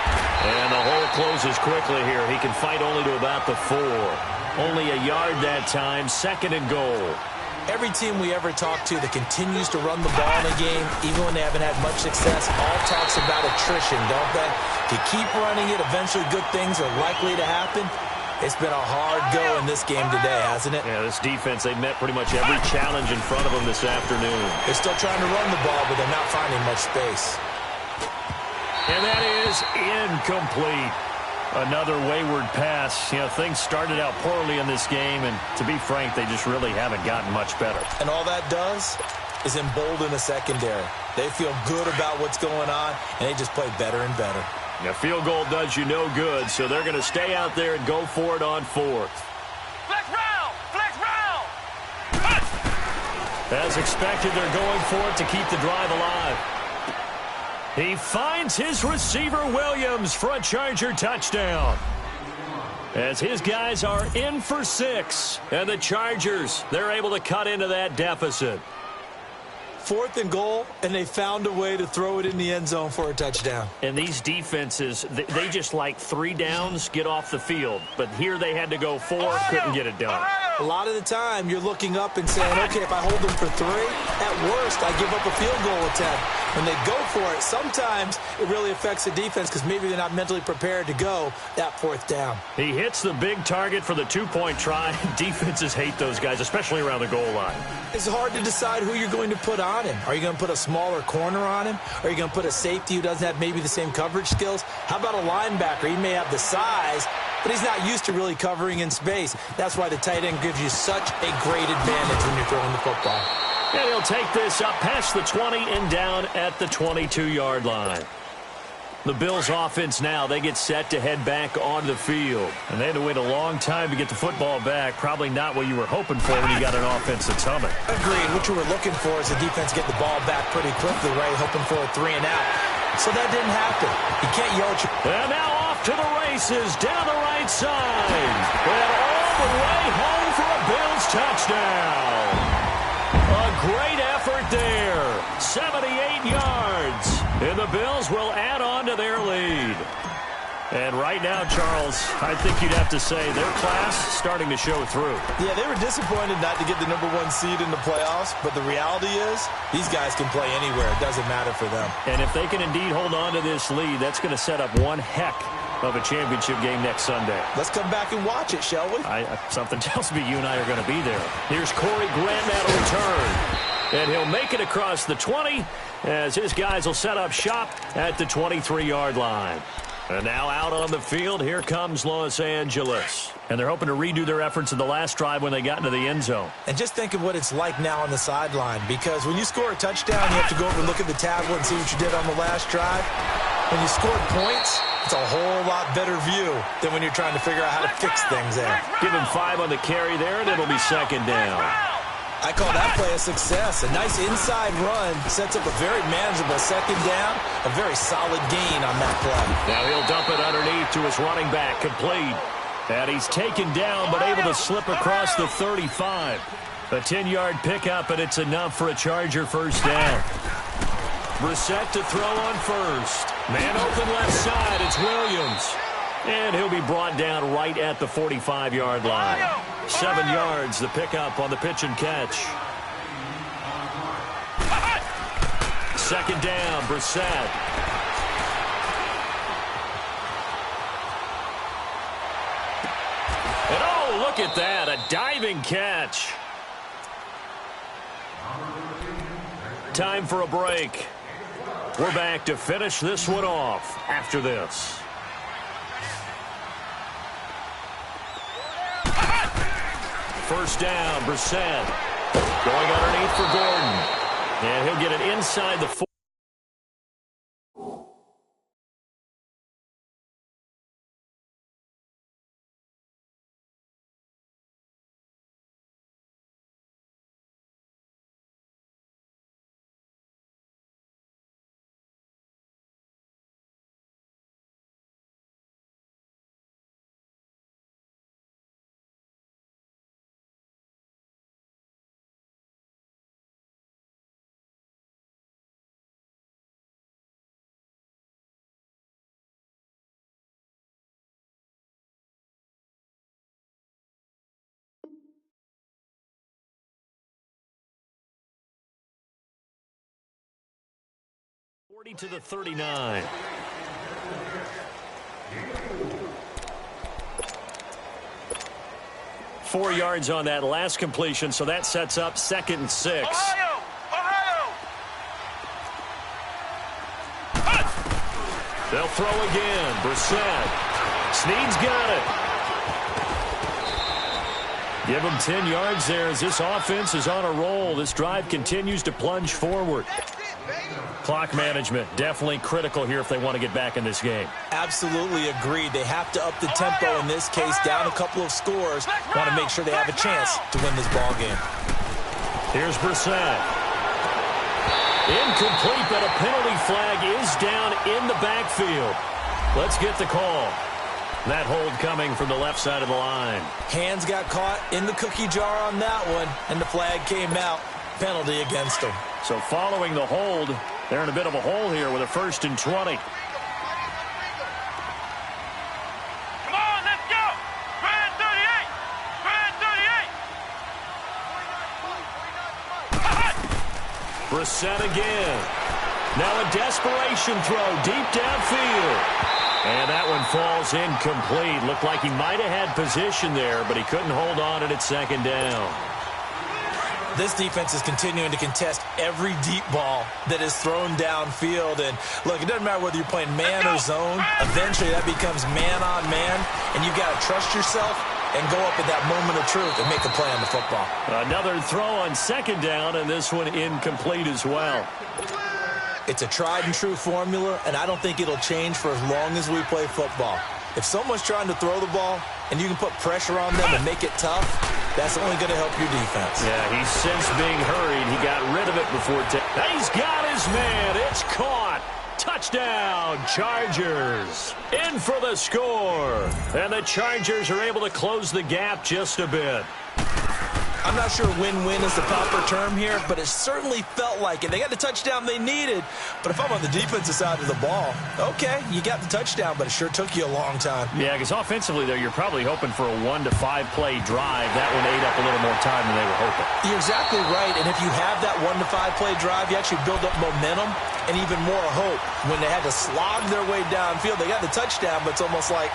[SPEAKER 1] And the hole closes quickly here. He can fight only to about the 4. Only a yard that time, 2nd and goal.
[SPEAKER 2] Every team we ever talk to that continues to run the ball in a game, even when they haven't had much success, all talks about attrition, don't they? If you keep running it, eventually good things are likely to happen. It's been a hard go in this game today, hasn't it?
[SPEAKER 1] Yeah, this defense, they met pretty much every challenge in front of them this afternoon.
[SPEAKER 2] They're still trying to run the ball, but they're not finding much space.
[SPEAKER 1] And that is incomplete. Another wayward pass. You know, things started out poorly in this game, and to be frank, they just really haven't gotten much better.
[SPEAKER 2] And all that does is embolden the secondary. They feel good about what's going on, and they just play better and better.
[SPEAKER 1] A field goal does you no good, so they're going to stay out there and go for it on 4th.
[SPEAKER 3] Flex round! Flex round!
[SPEAKER 1] As expected, they're going for it to keep the drive alive. He finds his receiver, Williams, for a Charger touchdown. As his guys are in for 6. And the Chargers, they're able to cut into that deficit.
[SPEAKER 2] 4th and goal, and they found a way to throw it in the end zone for a touchdown.
[SPEAKER 1] And these defenses, they just like 3 downs, get off the field. But here they had to go 4, couldn't get it done.
[SPEAKER 2] A lot of the time, you're looking up and saying, okay, if I hold them for 3, at worst, I give up a field goal attempt. When they go for it, sometimes it really affects the defense because maybe they're not mentally prepared to go that 4th down.
[SPEAKER 1] He hits the big target for the 2-point try. Defenses hate those guys, especially around the goal line.
[SPEAKER 2] It's hard to decide who you're going to put on him. Are you going to put a smaller corner on him? Are you going to put a safety who doesn't have maybe the same coverage skills? How about a linebacker? He may have the size, but he's not used to really covering in space. That's why the tight end gives you such a great advantage when you're throwing the football.
[SPEAKER 1] And he'll take this up past the 20 and down at the 22-yard line. The Bills' offense now, they get set to head back onto the field. And they had to wait a long time to get the football back. Probably not what you were hoping for when you got an offense that's humming.
[SPEAKER 2] Agreed. What you were looking for is the defense get the ball back pretty quickly, right? Hoping for a 3 and out. So that didn't happen. You can't yell at your...
[SPEAKER 1] And now off to the races, down the right side. And all the way home for a Bills touchdown. A great effort there. 78 yards. And the Bills will add on to their lead. And right now, Charles, I think you'd have to say their class starting to show through.
[SPEAKER 2] Yeah, they were disappointed not to get the #1 seed in the playoffs, but the reality is these guys can play anywhere. It doesn't matter for them.
[SPEAKER 1] And if they can indeed hold on to this lead, that's going to set up one heck of a championship game next Sunday.
[SPEAKER 2] Let's come back and watch it, shall we?
[SPEAKER 1] Something tells me you and I are going to be there. Here's Corey Grant at a return. And he'll make it across the 20 as his guys will set up shop at the 23-yard line. And now out on the field, here comes Los Angeles. And they're hoping to redo their efforts in the last drive when they got into the end zone.
[SPEAKER 2] And just think of what it's like now on the sideline, because when you score a touchdown, you have to go over and look at the tablet and see what you did on the last drive. When you scored points, it's a whole lot better view than when you're trying to figure out how to fix things there.
[SPEAKER 1] Give him 5 on the carry there, and it'll be second down.
[SPEAKER 2] I call that play a success. A nice inside run sets up a very manageable second down, a very solid gain on that play.
[SPEAKER 1] Now he'll dump it underneath to his running back, complete. And he's taken down, but able to slip across the 35. A 10-yard pickup, and it's enough for a Charger first down. Brissett to throw on first. Man open left side, it's Williams. And he'll be brought down right at the 45-yard line. 7 yards, the pickup on the pitch and catch. Second down, Brissett. And oh, look at that, a diving catch. Time for a break. We're back to finish this one off after this. First down, Brissett. Going underneath for Gordon. And he'll get it inside the 4. To the 39. Four yards on that last completion, so that sets up 2nd and 6.
[SPEAKER 3] Ohio!
[SPEAKER 1] They'll throw again. Brissett. Snead's got it. Give them 10 yards there as this offense is on a roll. This drive continues to plunge forward. Clock management, definitely critical here if they want to get back in this game.
[SPEAKER 2] Absolutely agreed. They have to up the tempo in this case, down a couple of scores. Want to make sure they have a chance to win this ball game.
[SPEAKER 1] Here's Brissett. Incomplete, but a penalty flag is down in the backfield. Let's get the call. That hold coming from the left side of the line.
[SPEAKER 2] Hands got caught in the cookie jar on that one, and the flag came out. Penalty against them.
[SPEAKER 1] So following the hold, they're in a bit of a hole here with a 1st and 20.
[SPEAKER 3] Come on, let's go! Grand 38! Grand 38!
[SPEAKER 1] Brissett again. Now a desperation throw deep downfield. And that one falls incomplete. Looked like he might have had position there, but he couldn't hold on at 2nd down.
[SPEAKER 2] This defense is continuing to contest every deep ball that is thrown downfield. And, look, it doesn't matter whether you're playing man or zone. Eventually, that becomes man-on-man, and you've got to trust yourself and go up at that moment of truth and make a play on the football.
[SPEAKER 1] Another throw on 2nd down, and this one incomplete as well.
[SPEAKER 2] It's a tried-and-true formula, and I don't think it'll change for as long as we play football. If someone's trying to throw the ball and you can put pressure on them and make it tough, that's only going to help your defense.
[SPEAKER 1] Yeah, he's since being hurried. He got rid of it before. He's got his man. It's caught. Touchdown, Chargers. In for the score. And the Chargers are able to close the gap just a bit.
[SPEAKER 2] I'm not sure win-win is the proper term here, but it certainly felt like it. They got the touchdown they needed, but if I'm on the defensive side of the ball, okay, you got the touchdown, but it sure took you a long time.
[SPEAKER 1] Yeah, because offensively, though, you're probably hoping for a 1 to 5 play drive. That one ate up a little more time than they were hoping.
[SPEAKER 2] You're exactly right, and if you have that 1 to 5 play drive, you actually build up momentum and even more hope. When they had to slog their way downfield, they got the touchdown, but it's almost like,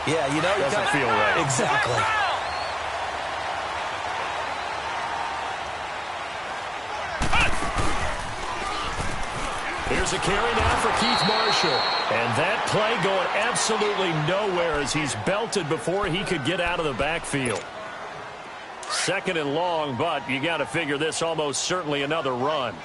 [SPEAKER 2] yeah, you know,
[SPEAKER 1] doesn't feel right.
[SPEAKER 2] Exactly.
[SPEAKER 1] Here's a carry now for Keith Marshall. And that play going absolutely nowhere as he's belted before he could get out of the backfield. 2nd and long, but you got to figure this almost certainly another run.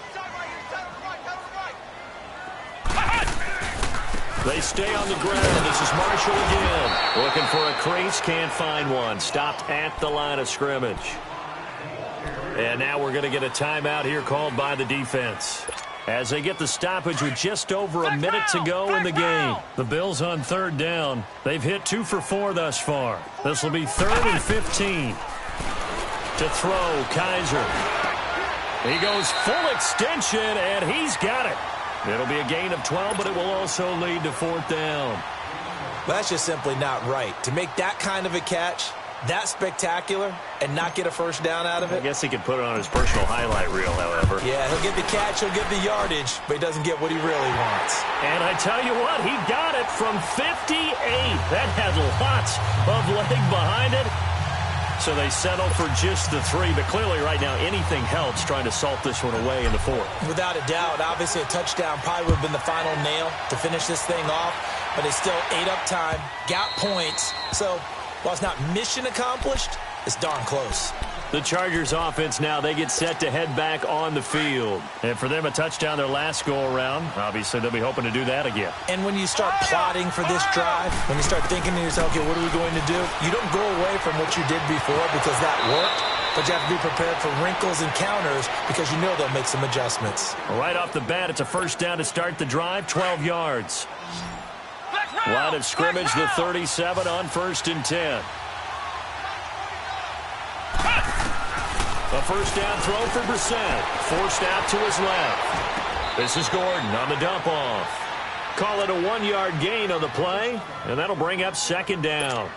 [SPEAKER 1] They stay on the ground. This is Marshall again. Looking for a crease, can't find one. Stopped at the line of scrimmage. And now we're going to get a timeout here called by the defense, as they get the stoppage with just over a minute to go in the game. The Bills on 3rd down. They've hit 2 for 4 thus far. This will be 3rd and 15. To throw, Kaiser. He goes full extension, and he's got it. It'll be a gain of 12, but it will also lead to 4th down.
[SPEAKER 2] Well, that's just simply not right. To make that kind of a catch, that spectacular and not get a first down out of it?
[SPEAKER 1] I guess he could put it on his personal highlight reel, however.
[SPEAKER 2] Yeah, he'll get the catch, he'll get the yardage, but he doesn't get what he really wants.
[SPEAKER 1] And I tell you what, he got it from 58. That had lots of leg behind it. So they settle for just the 3, but clearly right now anything helps trying to salt this one away in the 4th.
[SPEAKER 2] Without a doubt, obviously a touchdown probably would have been the final nail to finish this thing off, but they still ate up time, got points. So while it's not mission accomplished, it's darn close.
[SPEAKER 1] The Chargers offense now, they get set to head back on the field. And for them, a touchdown their last go-around. Obviously, they'll be hoping to do that again.
[SPEAKER 2] And when you start plotting for this drive, when you start thinking to yourself, okay, what are we going to do? You don't go away from what you did before because that worked, but you have to be prepared for wrinkles and counters because you know they'll make some adjustments.
[SPEAKER 1] Right off the bat, it's a first down to start the drive, 12 yards. Line of scrimmage, the 37 on 1st and 10. A first down throw for Brissett. Forced out to his left. This is Gordon on the dump off. Call it a 1-yard gain on the play, and that'll bring up 2nd down.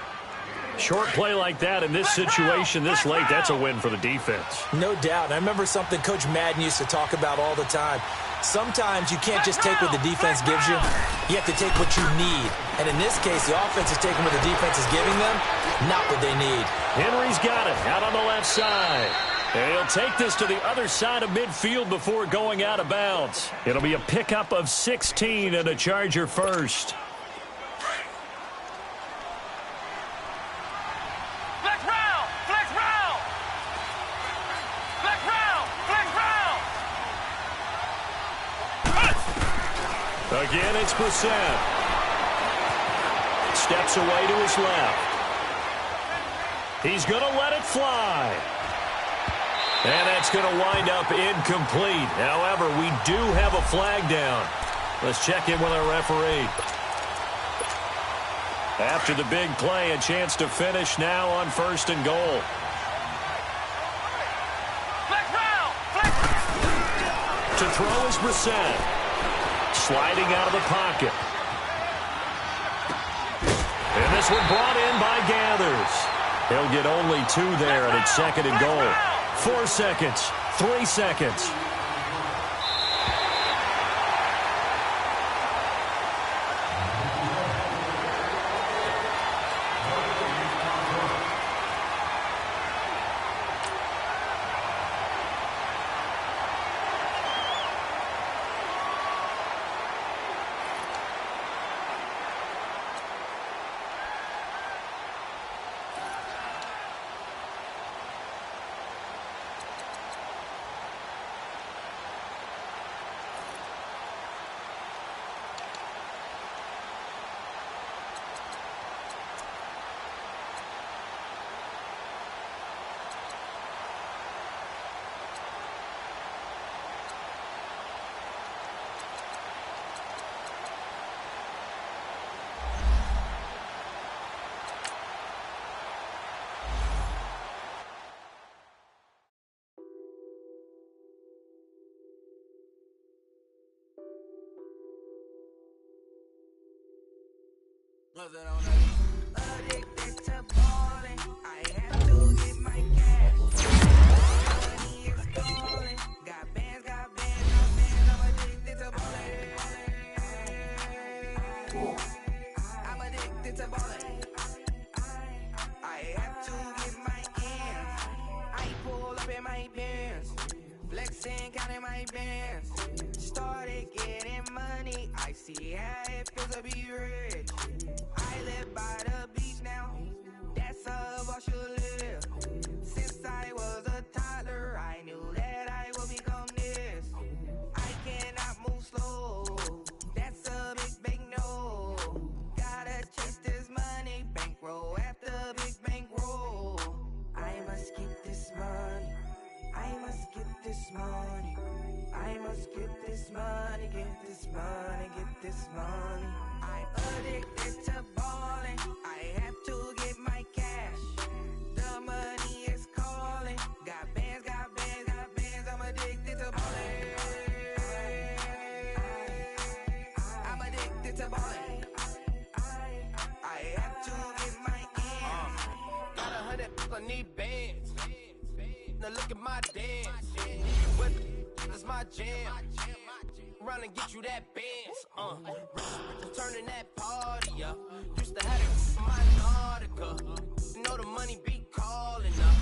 [SPEAKER 1] Short play like that in this situation this late, that's a win for the defense.
[SPEAKER 2] No doubt. I remember something Coach Madden used to talk about all the time. Sometimes you can't just take what the defense gives you. You have to take what you need. And in this case, the offense is taking what the defense is giving them, not what they need.
[SPEAKER 1] Henry's got it out on the left side. And he'll take this to the other side of midfield before going out of bounds. It'll be a pickup of 16 and a Charger first.
[SPEAKER 3] Flex round! Flex round! Flex round! Flex round!
[SPEAKER 1] Again, it's Brissett. Steps away to his left. He's going to let it fly. And that's going to wind up incomplete. However, we do have a flag down. Let's check in with our referee. After the big play, a chance to finish now on 1st and goal. To throw is Brissett. Sliding out of the pocket. And this one brought in by Gathers. He'll get only 2 there, and it's 2nd and goal. 4 seconds, 3 seconds.
[SPEAKER 4] Addicted to balling, I have to get my cash. Money is calling, got bands, I'm addicted to balling. I'm addicted to balling. I have to get my ends. I pull up in my Benz, flexing, counting my bands. Started getting money, I see how it feels to be rich. I live by the beach now, that's how I should live. Since I was a toddler, I knew that I would become this. I cannot move slow, that's a big no. Gotta chase this money, bankroll after big bankroll. I must get this money, I must get this money. I must get this money, get this money, get this money. I'm addicted to balling, I have to get my cash. The money is calling, got bands, I'm addicted to balling. I'm addicted to balling. I have to get my ends. Got 100 wanna look at my dance. What is my jam? Run and get you that Benz. Turning that party up. Used to have it my Nautica. You know the money be calling up.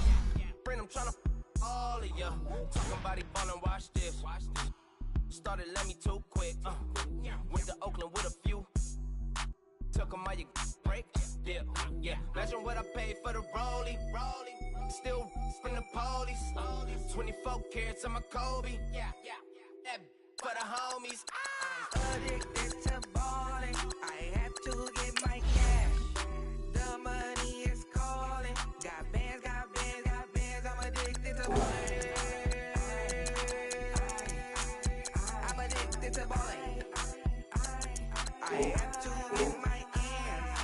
[SPEAKER 4] Friend, I'm tryna all of ya. Talking about it, ballin', watch this. Started let me too quick. Went to Oakland with a few. Took 'em all you break. Dip. Yeah. Imagine what I paid for the rollie. Still from the police. 24 carats on my Kobe. That for the homies.
[SPEAKER 5] Addicted to ballin', I have to get my cash. The money is calling. Got bands, got bands, got bands. I'm addicted to ballin'. I'm addicted to ballin'. I have to get my ends.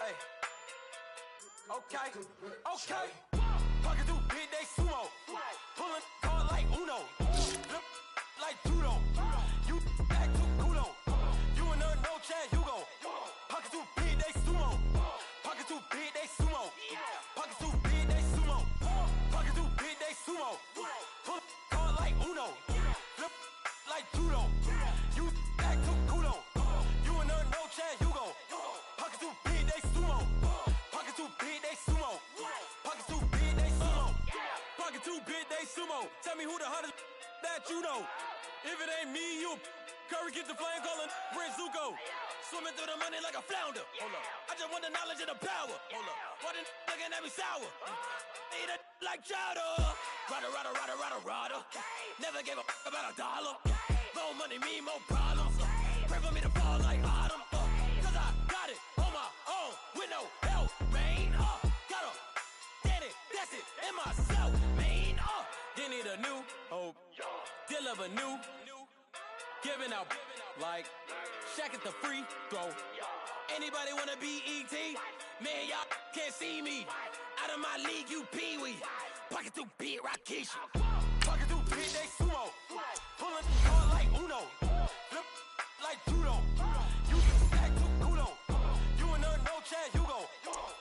[SPEAKER 4] Hey. Okay. Pocket through big day sumo. Pulling hard like Uno. Flip like judo. You back to kudo. You and her no chance, you go. Pocket through big day sumo. Pocket through big day sumo. Pocket through big day sumo. Pocket through big day sumo. Pull hard like Uno. Flip like judo. You back to kudo. You and her no chance, you go. Pocket through big day sumo. Pocket through big day sumo. Pocket through big day sumo. Pocket through big day sumo. Tell me who the hottest that you know. If it ain't me, you Curry gets the flame calling Prince Zuko. Swimming through the money like a flounder. Hold up. I just want the knowledge and the power. Hold up. Why the looking at me sour? Eat it like chowder. Rada. Never gave a about $1. More money, me, more problems. Pray for me to fall like autumn. Cause I got it on my own with no help, man. Gotta get it, that's it, in myself, man. You need a new hope, deal of a new, giving out like Shaq at the free throw. Anybody wanna be ET? Man, y'all can't see me. Out of my league, you pee-wee. Pocket through beat Rakishi. Pocket through big day sumo. Pulling hard like Uno. Flip like judo. You back to kudo. You and her no chance, you go.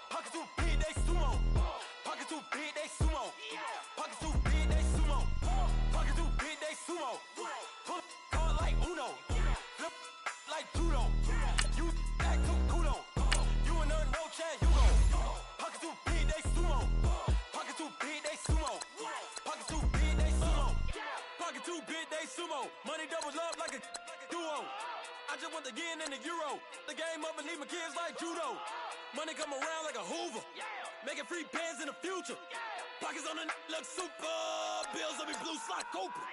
[SPEAKER 4] Pocket through big day sumo. Pocket through big day sumo. Pocket through big day sumo. Pocket through big day sumo. Pull hard like Uno. Flip like judo. You back to kudo. You and her no chance, you go. Pocket through big day sumo. Pocket through big day sumo. Pocket through big day sumo. Pocket through big day sumo. Money doubles up like a duo. I just want the yen and the euro. The game up and leave my kids like judo. Money come around like a Hoover. Making free bands in the future. Pockets on the look super. Bills on me blue slot Cooper.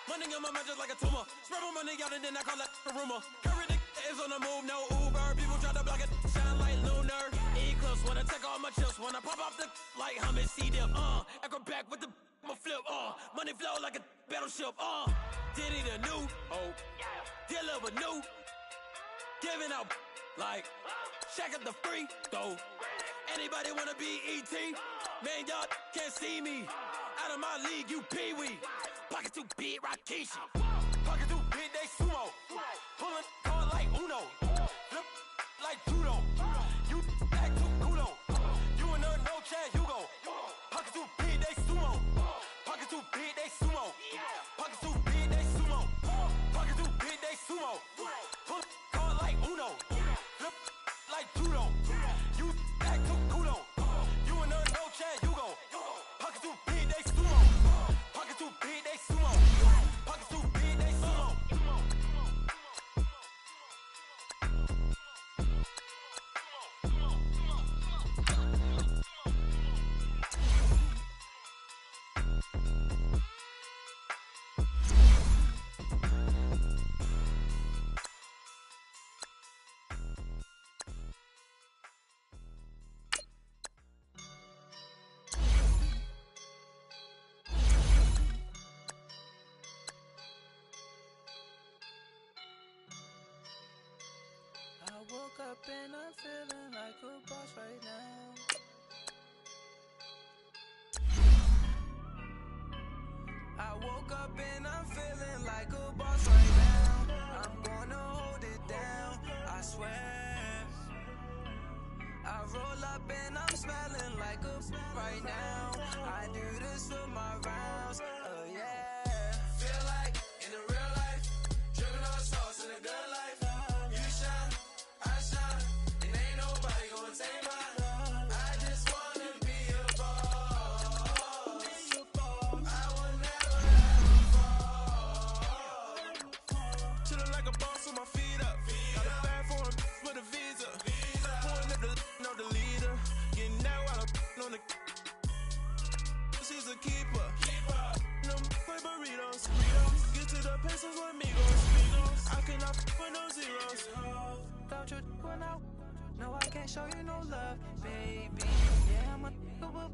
[SPEAKER 4] Money on my mind just like a tumor. Spread my money out and then I call that a rumor. Curry the is on the move, no Uber. People try to block it, shine like lunar. Eclipse wanna take all my chips. Wanna pop off the like hummus, see them. Acrobat with the flip. Money flow like a battleship. Did it a new hope. Deal of a new. Giving out like Shaq at the free throw. Anybody wanna be ET? Man, y'all can't see me. Out of my league, you pee-wee. Pocket too big, Rakishi. Pocket too big, they sumo. Pulling hard like Uno. Flip like judo. You back to kudo. You and her no chance, you go. Pocket too big, they sumo. Pocket too big, they sumo. Pocket too big, they sumo. Pocket too big, they sumo. Pull hard like Uno. Flip like judo. You back to kudo. You and her no chance, you go. Pocket too big, they sumo. Pocket too big, they sumo. Pocket too big, they sumo. swear. I roll up and I'm smelling like a right now. I do this for my rounds, oh yeah. Feel like in the real life, dripping on sauce in a good life. You shine, I shine, and ain't nobody gonna take mine. I just wanna be a boss. I will never ever fall. Chillin' like a boss with my feet up. Got a bag for him with a visa. Pulling up the know the leader. Getting out while I'm on the. She's a keeper. Them play burritos. Get to the pesos with amigos. I cannot with no zeros. Don't you run out? No, I can't show you no love, baby. Yeah, I'm a whoop.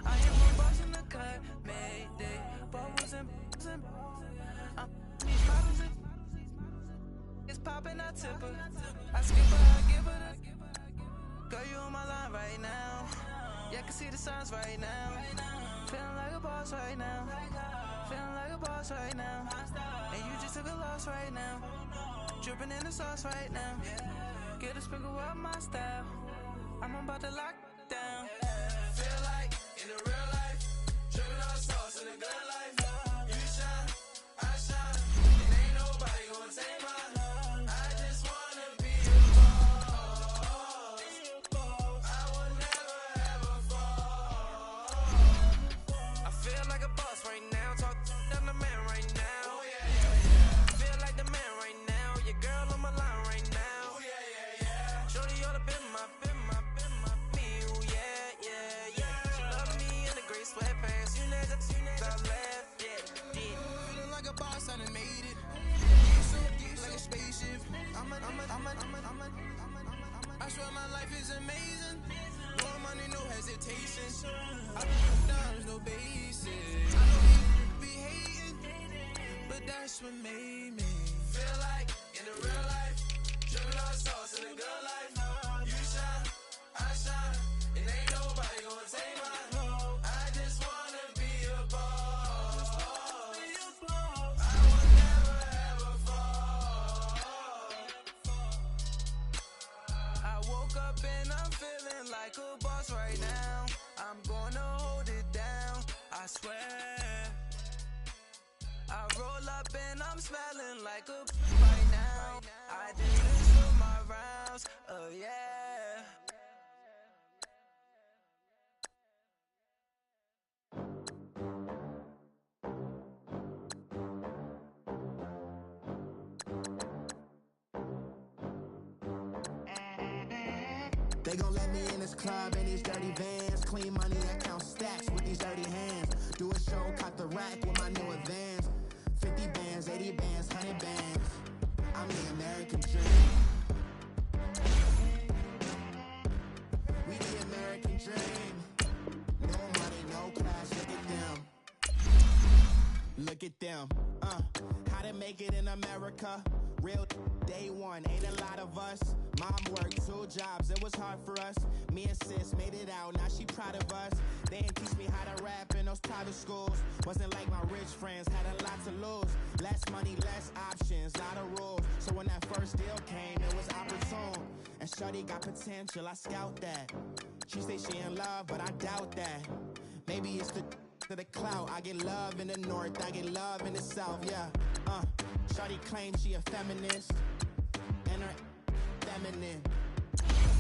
[SPEAKER 4] I am a boss in the cut. Mayday. Bubbles and I'm these bottles and it's popping, I tip her. I skip her, I give her the. Girl, you on my line right now. Yeah, I can see the signs right now. Feeling like a boss right now. Feeling like a boss right now. And you just took a loss right now. Dripping in the sauce right now. Get a sprinkle up my style. I'm about to lock down. Feel like in the real life, dripping on sauce in a good life. You shine, I shine, and ain't nobody gonna take mine. I just wanna be a boss. I will never ever fall. I feel like a boss right now. Talk to the man right now. Oh, yeah. Feel like the man right now. Your girl on my line right now. Oh, yeah. Shorty ought to been my me. Oh, yeah. She love me in the gray sweatpants. You never I left, yeah. Feeling like a boss, I done made it. So deep like a spaceship. I swear my life is amazing. No money, no hesitation. I put down, no basis. I know you be hating, but that's what made me. Feel like in the real life, dripping on sauce in a good life. You shine, I shine, and ain't nobody gonna take mine. I just wanna be a boss. I will never ever fall. I woke up and I'm feeling like a boss right now. I'm gonna hold it down, I swear. I roll up and I'm smelling like a right now. I do this for my rounds, oh yeah.
[SPEAKER 5] They gon' let me in this club in these dirty vans. Clean money, I count stacks with these dirty hands. Do a show, caught the rack with my new advance. 50 bands, 80 bands, 100 bands. I'm the American dream. We the American dream. No money, no class, look at them. Look at them, how to make it in America. Real day one, ain't a lot of us. Mom worked 2 jobs, it was hard for us. Me and sis made it out, now she proud of us. They didn't teach me how to rap in those private schools. Wasn't like my rich friends, had a lot to lose. Less money, less options, lot of rules. So when that first deal came, it was opportune. And shorty got potential, I scout that. She say she in love, but I doubt that. Maybe it's the to the clout. I get love in the north, I get love in the south, yeah. Shorty claims she a feminist, and her feminine.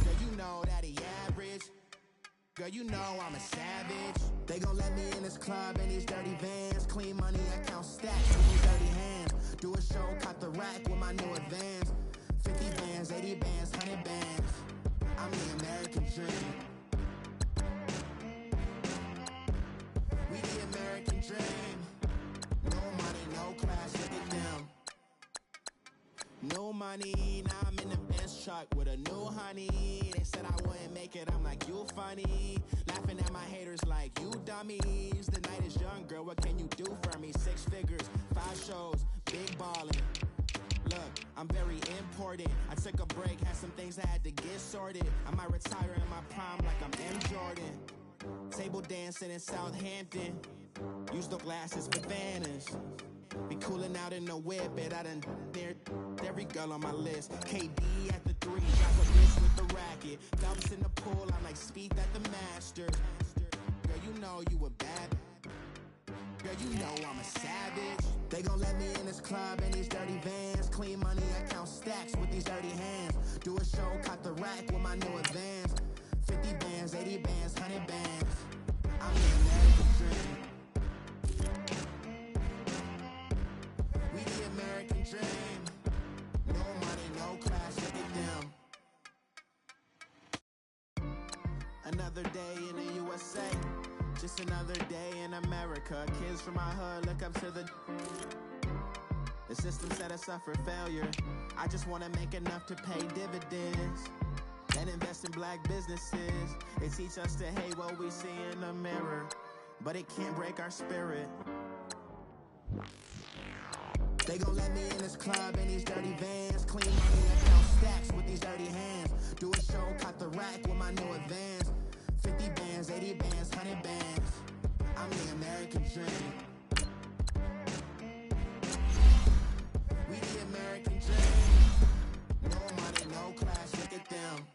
[SPEAKER 5] Girl, you know that he average. Girl, you know I'm a savage. They gon' let me in this club in these dirty vans. Clean money, I count stacks with these dirty hands. Do a show, caught the rack with my new advance. 50 bands, 80 bands, 100 bands. I'm the American dream. We the American dream. No money, no class, look at them. No money, now I'm in the Benz truck with a new honey. They said I wouldn't make it, I'm like, you funny. Laughing at my haters like, you dummies. The night is young, girl, what can you do for me? 6 figures, 5 shows, big ballin'. Look, I'm very important. I took a break, had some things I had to get sorted. I might retire in my prime like I'm M. Jordan. Table dancing in Southampton. Use the glasses for Vannas. Be coolin' out in the whip, but I done near every girl on my list. KD at the three, drop a bitch with the racket. Phelps in the pool, I'm like Speed at the Masters. Girl, you know you a bad. Girl, you know I'm a savage. They gon' let me in this club in these dirty vans. Clean money, I count stacks with these dirty hands. Do a show, caught the rack with my new advance. 50 bands, 80 bands, 100 bands. I'm the American dream. We the American dream. No money, no class, look at them. Another day in the USA. Just another day in America. Kids from my hood look up to the system set us up for failure. I just wanna make enough to pay dividends and invest in black businesses. They teach us to hate what we see in the mirror, but it can't break our spirit. They gon' let me in this club in these dirty vans. Clean money and count stacks with these dirty hands. Do a show, caught the rack with my new advance. 50 bands, 80 bands, 100 bands. I'm the American dream. We the American dream. No money, no class, look at them.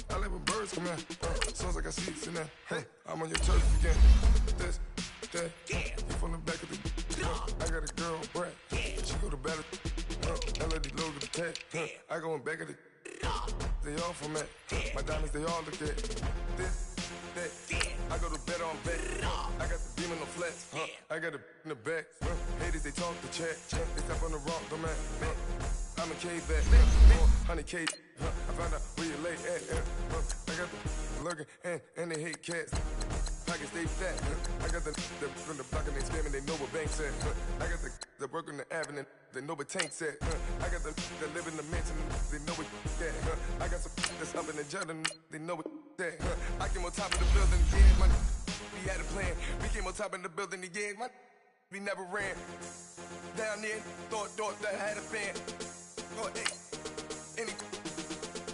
[SPEAKER 6] I live with birds come in. Sounds like I see it in there. Hey, I'm on your turf again. This, that, you from the back of the. I got a girl, Brad. She go to battle. Melody low to the cat. I go in back of the. They all from that. My diamonds, they all look at. This, that. I go to bed on bed. I got the beam in the flats. I got it in the back. Haters, they talk the chat. They step on the rock, the man. I'm a K-back. 100K. I found out where you lay at. I got the lurking and they hate cats. Pockets stay fat. I got the from the block and they scamming, they know what banks at. I got the work on the avenue, they know what tanks at. I got the live in the mansion, they know what that. I got some that's up in the jungle, they know what that. I came on top of the building, yeah, my we had a plan. We came on top of the building, yeah, my we never ran. Down there, thought that I had a fan. Oh, hey, any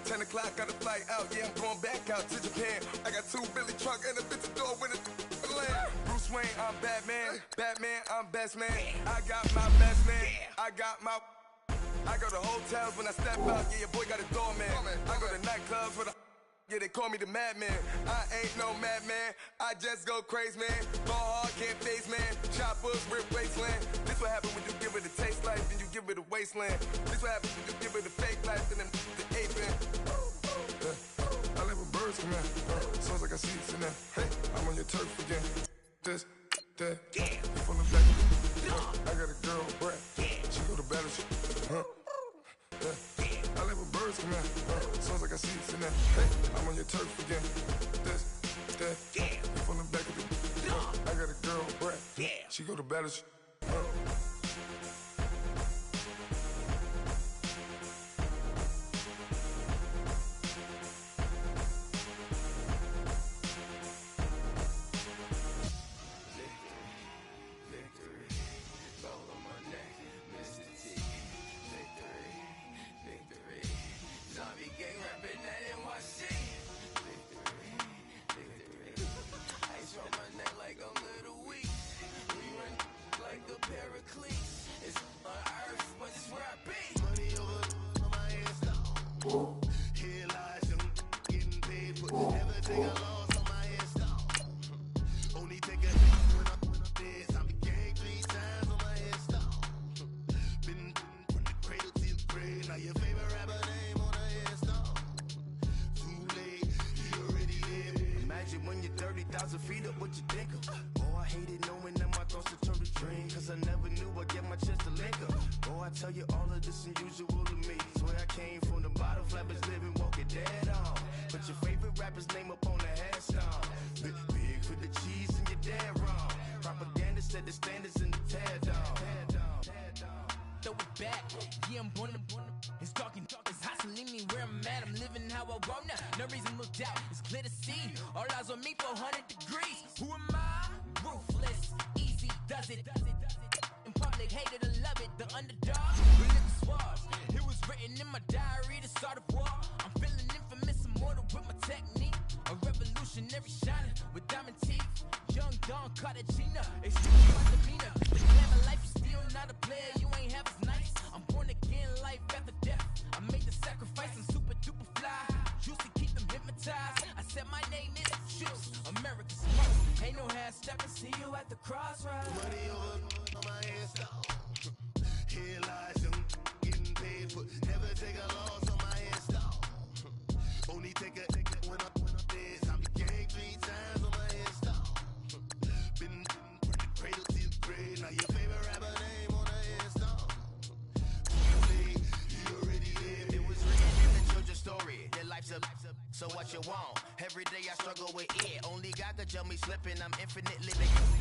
[SPEAKER 6] 10 o'clock, got a flight out, yeah, I'm going back out to Japan. I got 2 Billy truck and a bitch door with a land. Bruce Wayne, I'm Batman. Batman, I'm best man. I got my best man. I got my. I go to hotels when I step out, yeah, your boy got a doorman. I go to nightclubs with a. Yeah, they call me the madman. I ain't no madman. I just go crazy, man. Go hard, can't face, man. Choppers, rip wasteland. This what happen when you give it a taste life and you give it a wasteland. This what happens when you give it a fake life and then the aping. I live with birds come in. Sounds like I see it in there. Hey, I'm on your turf again. This, that, you from the back of the. I got a girl, Brad. She go to battle. I live with birds come in. Sounds like I see it in there. Hey, I'm on your turf again. This, that, you from the back of the. I got a girl, Brad. She go to battle.
[SPEAKER 5] Revolutionary shining with diamond teeth. Young Don Cartagena, excuse my demeanor. The glamour life, you still not a player, you ain't half as nice. I'm born again, life after death. I made the sacrifice, I'm super duper fly. Used to keep them hypnotized. I said my name is Juice, America's most. Ain't no half stepping, see you at the crossroads.
[SPEAKER 7] Money over on my hairstyle. Here lies young, getting paid for. Never take a loss on my hairstyle. Only take a when I'm dead. I'm gang 3 times on my hairstyle. Been from the cradle to the grave. Now your favorite rapper name on the hairstyle. You already lived. It was written in the children's story. Your life's a so what you want? Every day I struggle with it. Only God could tell me slipping. I'm infinitely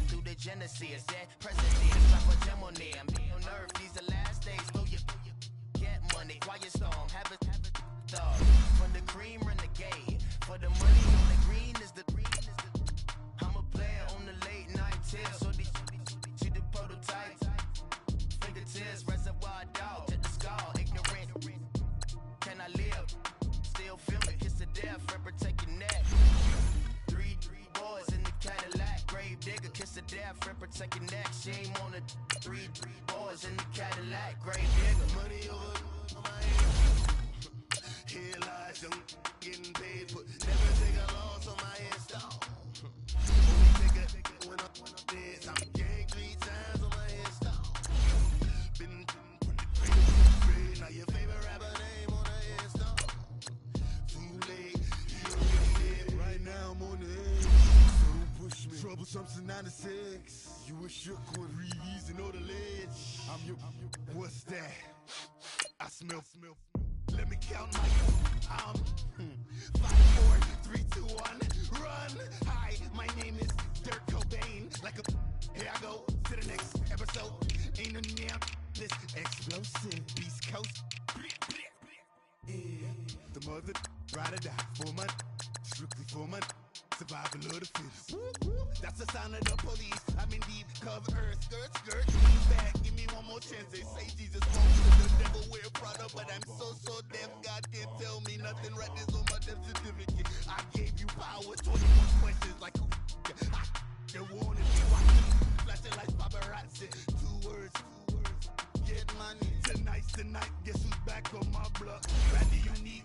[SPEAKER 7] through the genesis. That present is drop a gem on there. I'm on earth. These the last days. Throw your get money. Quiet storm. Have a thought. From the cream renegade. For the money on the green is the I'm a player on the late night tips. So these see the prototype. Fingertips. Reservoir dog. To the skull. Ignorant. Can I live? Still feeling. Kiss the death. Rip protect your neck. Three boys in the Cadillac. Grave digger. Kiss the death. Rip protect your neck. Shame on the three boys in the Cadillac. Grave digger. Money over on my head. Here lies young. Getting paid for. Never take a loss on my hairstyle. Only take a when I'm dead. I'm gang 3 times on my hairstyle. Been from the cradle to the grave. Now your favorite rapper name on the hairstyle. Too late, you already did. Right now I'm on the edge, so don't push me. Troublesome since 96. You a shook one, Reeves and all the ledge. I'm your, what's that? I smell. Let me count my 5, 4, 3, 2, 1, run. Hi, my name is Dirk Cobain. Like a here I go to the next episode. Ain't no damn this explosive Beast Coast. Yeah, the mother ride or die for my strictly for my survival of the fittest. That's the sound of the police. I'm in deep cover, skirt, lean back. Give me one more chance. They say Jesus won't the devil wear Prada, but I'm so deaf. God can't tell me nothing. Right this on my death certificate. I gave you power. 21 questions like who you wanted me watching, flashing like paparazzi. 2 words. Get money tonight. Guess who's back on my block? Rather you need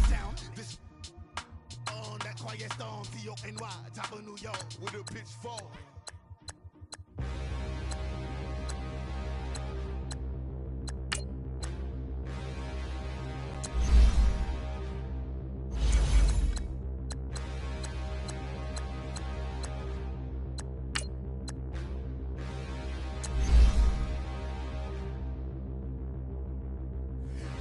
[SPEAKER 7] town. This on that quiet storm, T-O-N-Y, top of New York with a pitchfork.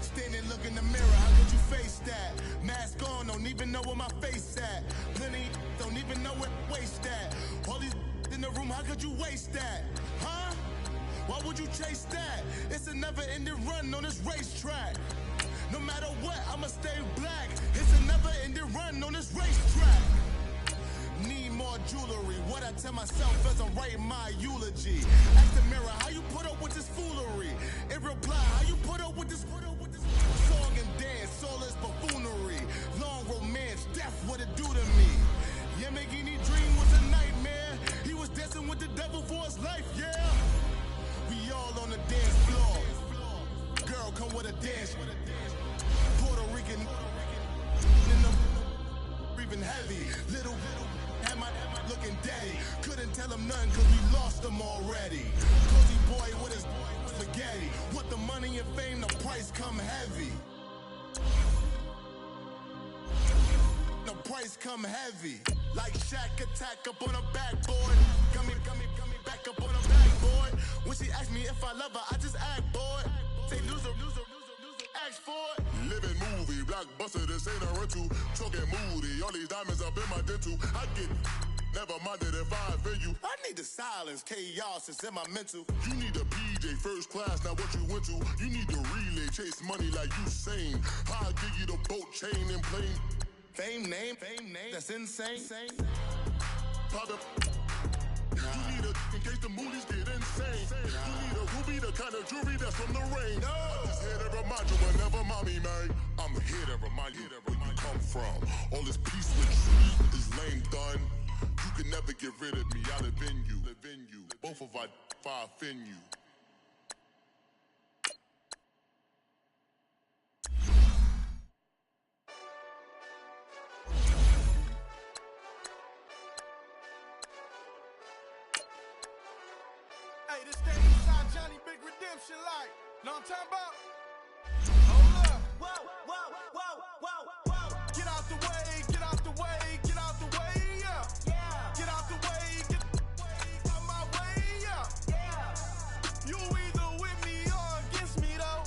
[SPEAKER 7] Standing, look in the mirror, how could you face that? Mask on, don't even know where my face at. Plenty, don't even know where waste at. All these in the room, how could you waste that? Huh? Why would you chase that? It's a never-ending run on this racetrack. No matter what, I'ma stay black. It's a never-ending run on this racetrack. Need more jewelry. What I tell myself as I'm writing my eulogy. Ask the mirror, how you put up with this foolery? It reply, how you put up with this song and dance, soulless buffoonery. Long romance, death, what it do to me? Yamagini dream was a nightmare. He was dancing with the devil for his life, yeah. We all on the dance floor. Girl, come with a dance. Puerto Rican in the breathing heavy. Little had my looking daddy. Couldn't tell him nothing cause we lost him already. Cozy boy with his spaghetti. With the money and fame, the price come heavy. The price come heavy. Like Shaq attack up on a backboard. Got me back up on a backboard. When she asked me if I love her, I just act bored. Say loser, ask for it. Living movie, blockbuster, this ain't a rental. Talking moody, all these diamonds up in my dental. I get never minded if I offend you. I need the silence, chaos is in my mental. You need a PJ first class, not what you went to. You need to relay, chase money like you sane. I'll give you the boat chain and plane. Fame name, that's insane. Pop up. You need a in case the movies get insane. You need a ruby, the kind of jewelry that's from the rain. I'm just here to remind you whenever mommy, man. I'm here to remind you when you come
[SPEAKER 6] from. All this peace retreat is lame done. You can never get rid of me, I'll avenge you. Both of our fire offend you.
[SPEAKER 5] Hey, this that Eastside Johnny Big Redemption like. Know what I'm talking about? Hold up. Whoa, whoa, whoa, whoa, whoa. Get out the way, get out the way, get out the way, yeah. Get out the way, get out my way, yeah. You either with me or against me, though.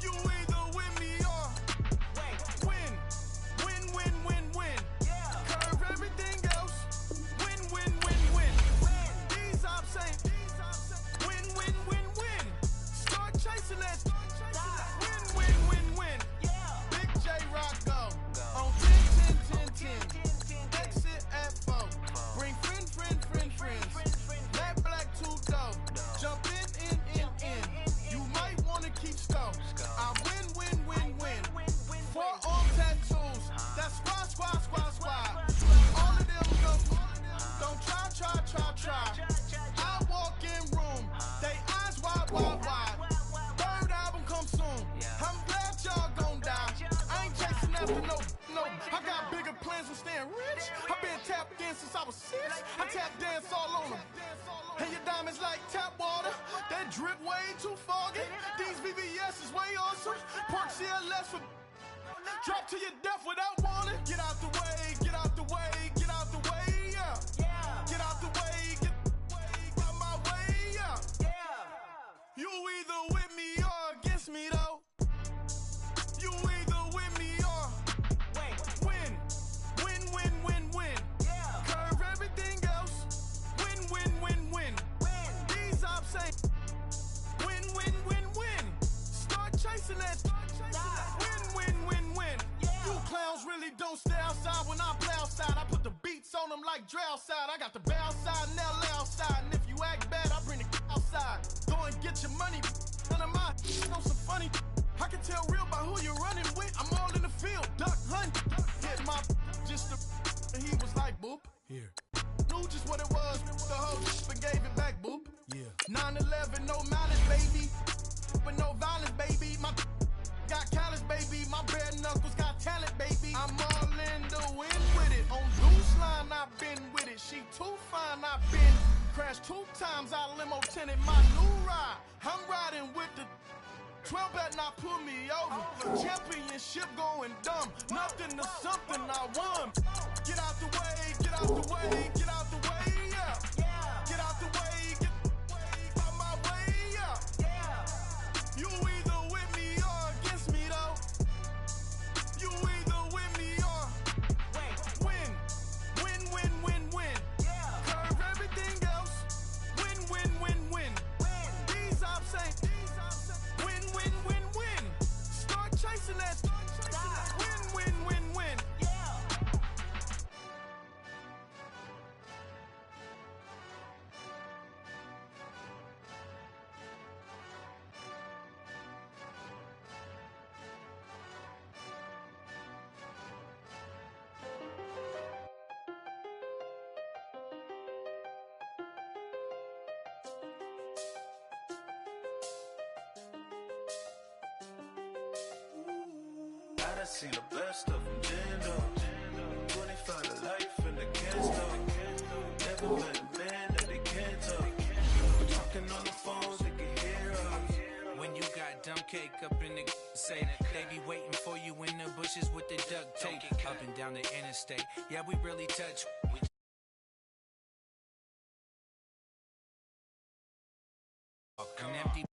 [SPEAKER 5] You either with me or win. Win, win, win, win. Curve everything else. Win, win, win, win. These I'm saying. Win, win, win, win. Start chasing that. Win, win, win, win. Big J Rock go. On 10, 10, 10, 10. Exit at 4. Bring friends. Matt Black 2 go. Jump in. You might wanna keep score. I win, win, win, win. 4 arm tattoos. That's squad. All of them go. Don't try. I walk in room. They eyes wide. Third album come soon. I'm glad y'all gon' die. I ain't chasing after no. I got bigger plans than staying rich. I've been tapped in since I was 6. I tap dance all on them. And your diamonds like tap water. That drip way too foggy. These VVS is way awesome. Park CLS for drop to your death without warning. Get out the way, get out the way, get out the way, yeah. Get out the way, get out my way, yeah. You either with me or against me, though. You either with me or win. Win, win, win, win. Curve everything else. Win, win, win, win. These I'm saying. Win, win, win, win. Start chasing that. Win, win, win, win. You clowns really don't stay outside when I play outside. I put the beats on them like Dre outside. I got the bow side and LA outside. And if you act bad, I bring the outside. Go and get your money. None of my know some funny. I can tell real by who you're running with. I'm all in the field. Duck hunt. Hit my just the and he was like, boop. Here. Knew just what it was. The whole and gave it back, boop. Yeah. 9/11, no malice, baby. But no violence, baby. My got callous, baby. My bare knuckles got talent, baby. I'm all in the wind with it. On Deuce line, I've been with it. She too fine, I've been crashed 2 times. I limo tinted my new ride. I'm riding with the 12 better not pull me over. Championship going dumb. Nothing to something I won. Get out the way, get out the way, get out the way, yeah. Get out the way, get out my way, yeah. You either with me or against me, though. You either with me or win. Win, win, win, win. Curve everything else. Win, win, win, win. These I'm saying. Win, win, win, win. Start chasing that. Win, win, win, win.
[SPEAKER 8] I done seen the best of them, Jando. 25 to life and they can't stop. Never met a man that they can't talk. Talking on the phones, they can hear us.
[SPEAKER 9] When you got dumb cake up in the say they be waiting for you in the bushes with the duct tape. Up and down the interstate, yeah, we really touch. An empty